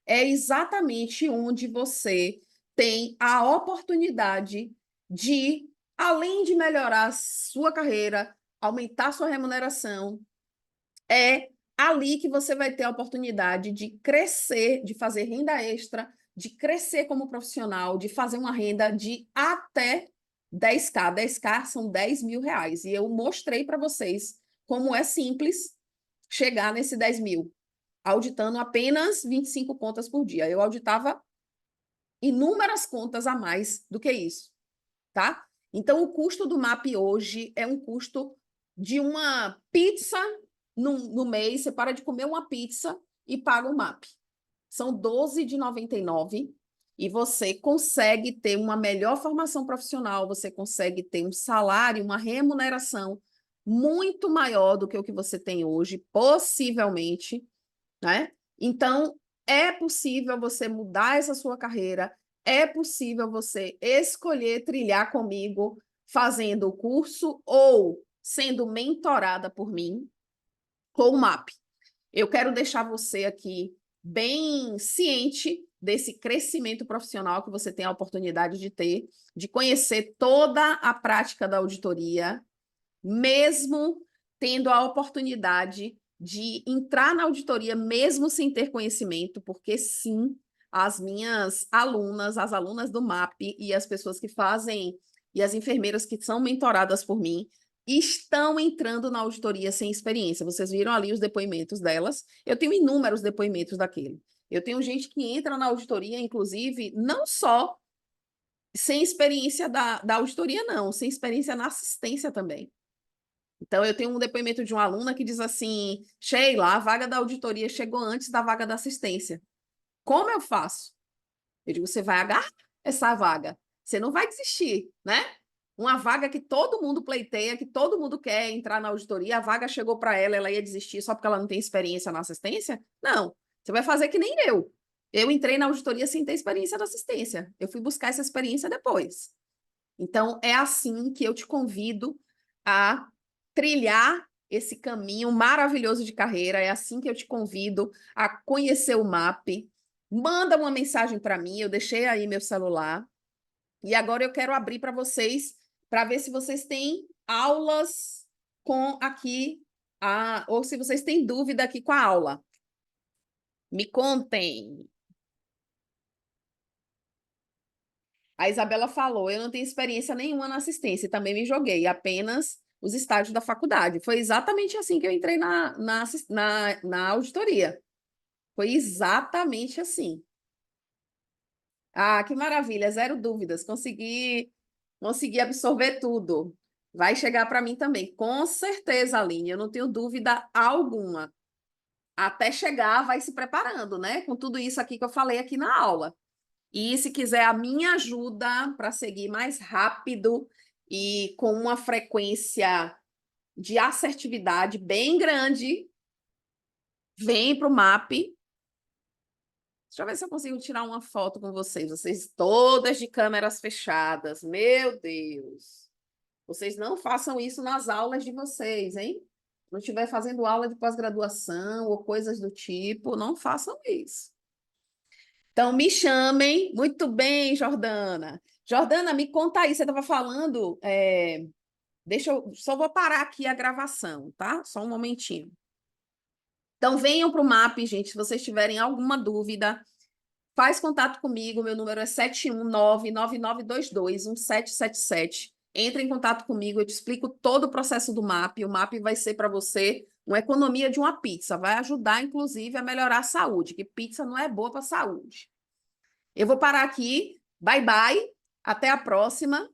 É exatamente onde você tem a oportunidade de, além de melhorar a sua carreira, aumentar sua remuneração, é ali que você vai ter a oportunidade de crescer, de fazer renda extra, de crescer como profissional, de fazer uma renda de até 10K. 10K são 10 mil reais. E eu mostrei para vocês como é simples chegar nesse 10 mil, auditando apenas 25 contas por dia. Eu auditava inúmeras contas a mais do que isso, tá? Então, o custo do MAP hoje é um custo de uma pizza no mês. Você para de comer uma pizza e paga o MAP. São R$12,99 e você consegue ter uma melhor formação profissional, você consegue ter um salário, uma remuneração muito maior do que o que você tem hoje, possivelmente, né? Então, é possível você mudar essa sua carreira, é possível você escolher trilhar comigo fazendo o curso ou sendo mentorada por mim com o MAP. Eu quero deixar você aqui bem ciente desse crescimento profissional que você tem a oportunidade de ter, de conhecer toda a prática da auditoria, mesmo tendo a oportunidade de entrar na auditoria mesmo sem ter conhecimento, porque sim, as minhas alunas, as alunas do MAP e as pessoas que fazem, e as enfermeiras que são mentoradas por mim, estão entrando na auditoria sem experiência. Vocês viram ali os depoimentos delas. Eu tenho inúmeros depoimentos daquele. Eu tenho gente que entra na auditoria, inclusive, não só sem experiência da auditoria, não, sem experiência na assistência também. Então, eu tenho um depoimento de uma aluna que diz assim, Sheila, a vaga da auditoria chegou antes da vaga da assistência. Como eu faço? Eu digo, você vai agarrar essa vaga. Você não vai desistir, né? Uma vaga que todo mundo pleiteia, que todo mundo quer entrar na auditoria, a vaga chegou para ela, ela ia desistir só porque ela não tem experiência na assistência? Não. Você vai fazer que nem eu. Eu entrei na auditoria sem ter experiência na assistência. Eu fui buscar essa experiência depois. Então, é assim que eu te convido a trilhar esse caminho maravilhoso de carreira. É assim que eu te convido a conhecer o MAP. Manda uma mensagem para mim, eu deixei aí meu celular. E agora eu quero abrir para vocês, para ver se vocês têm aulas com aqui, ou se vocês têm dúvida aqui com a aula. Me contem. A Isabela falou, eu não tenho experiência nenhuma na assistência, e também me joguei, apenas os estágios da faculdade. Foi exatamente assim que eu entrei na auditoria. Foi exatamente assim. Ah, que maravilha, zero dúvidas. Consegui absorver tudo. Vai chegar para mim também. Com certeza, Aline, eu não tenho dúvida alguma. Até chegar, vai se preparando, né? Com tudo isso aqui que eu falei aqui na aula. E se quiser a minha ajuda para seguir mais rápido e com uma frequência de assertividade bem grande, vem para o MAP. Deixa eu ver se eu consigo tirar uma foto com vocês. Vocês todas de câmeras fechadas. Meu Deus. Vocês não façam isso nas aulas de vocês, hein? Não estiver fazendo aula de pós-graduação ou coisas do tipo, não façam isso. Então, me chamem. Muito bem, Jordana. Jordana, me conta aí. Você estava falando. Deixa eu. Só vou parar aqui a gravação, tá? Só um momentinho. Então, venham para o MAP, gente. Se vocês tiverem alguma dúvida, faz contato comigo. Meu número é 719-9922-1777. Entre em contato comigo, eu te explico todo o processo do MAP. O MAP vai ser para você uma economia de uma pizza. Vai ajudar, inclusive, a melhorar a saúde, que pizza não é boa para a saúde. Eu vou parar aqui. Bye, bye. Até a próxima.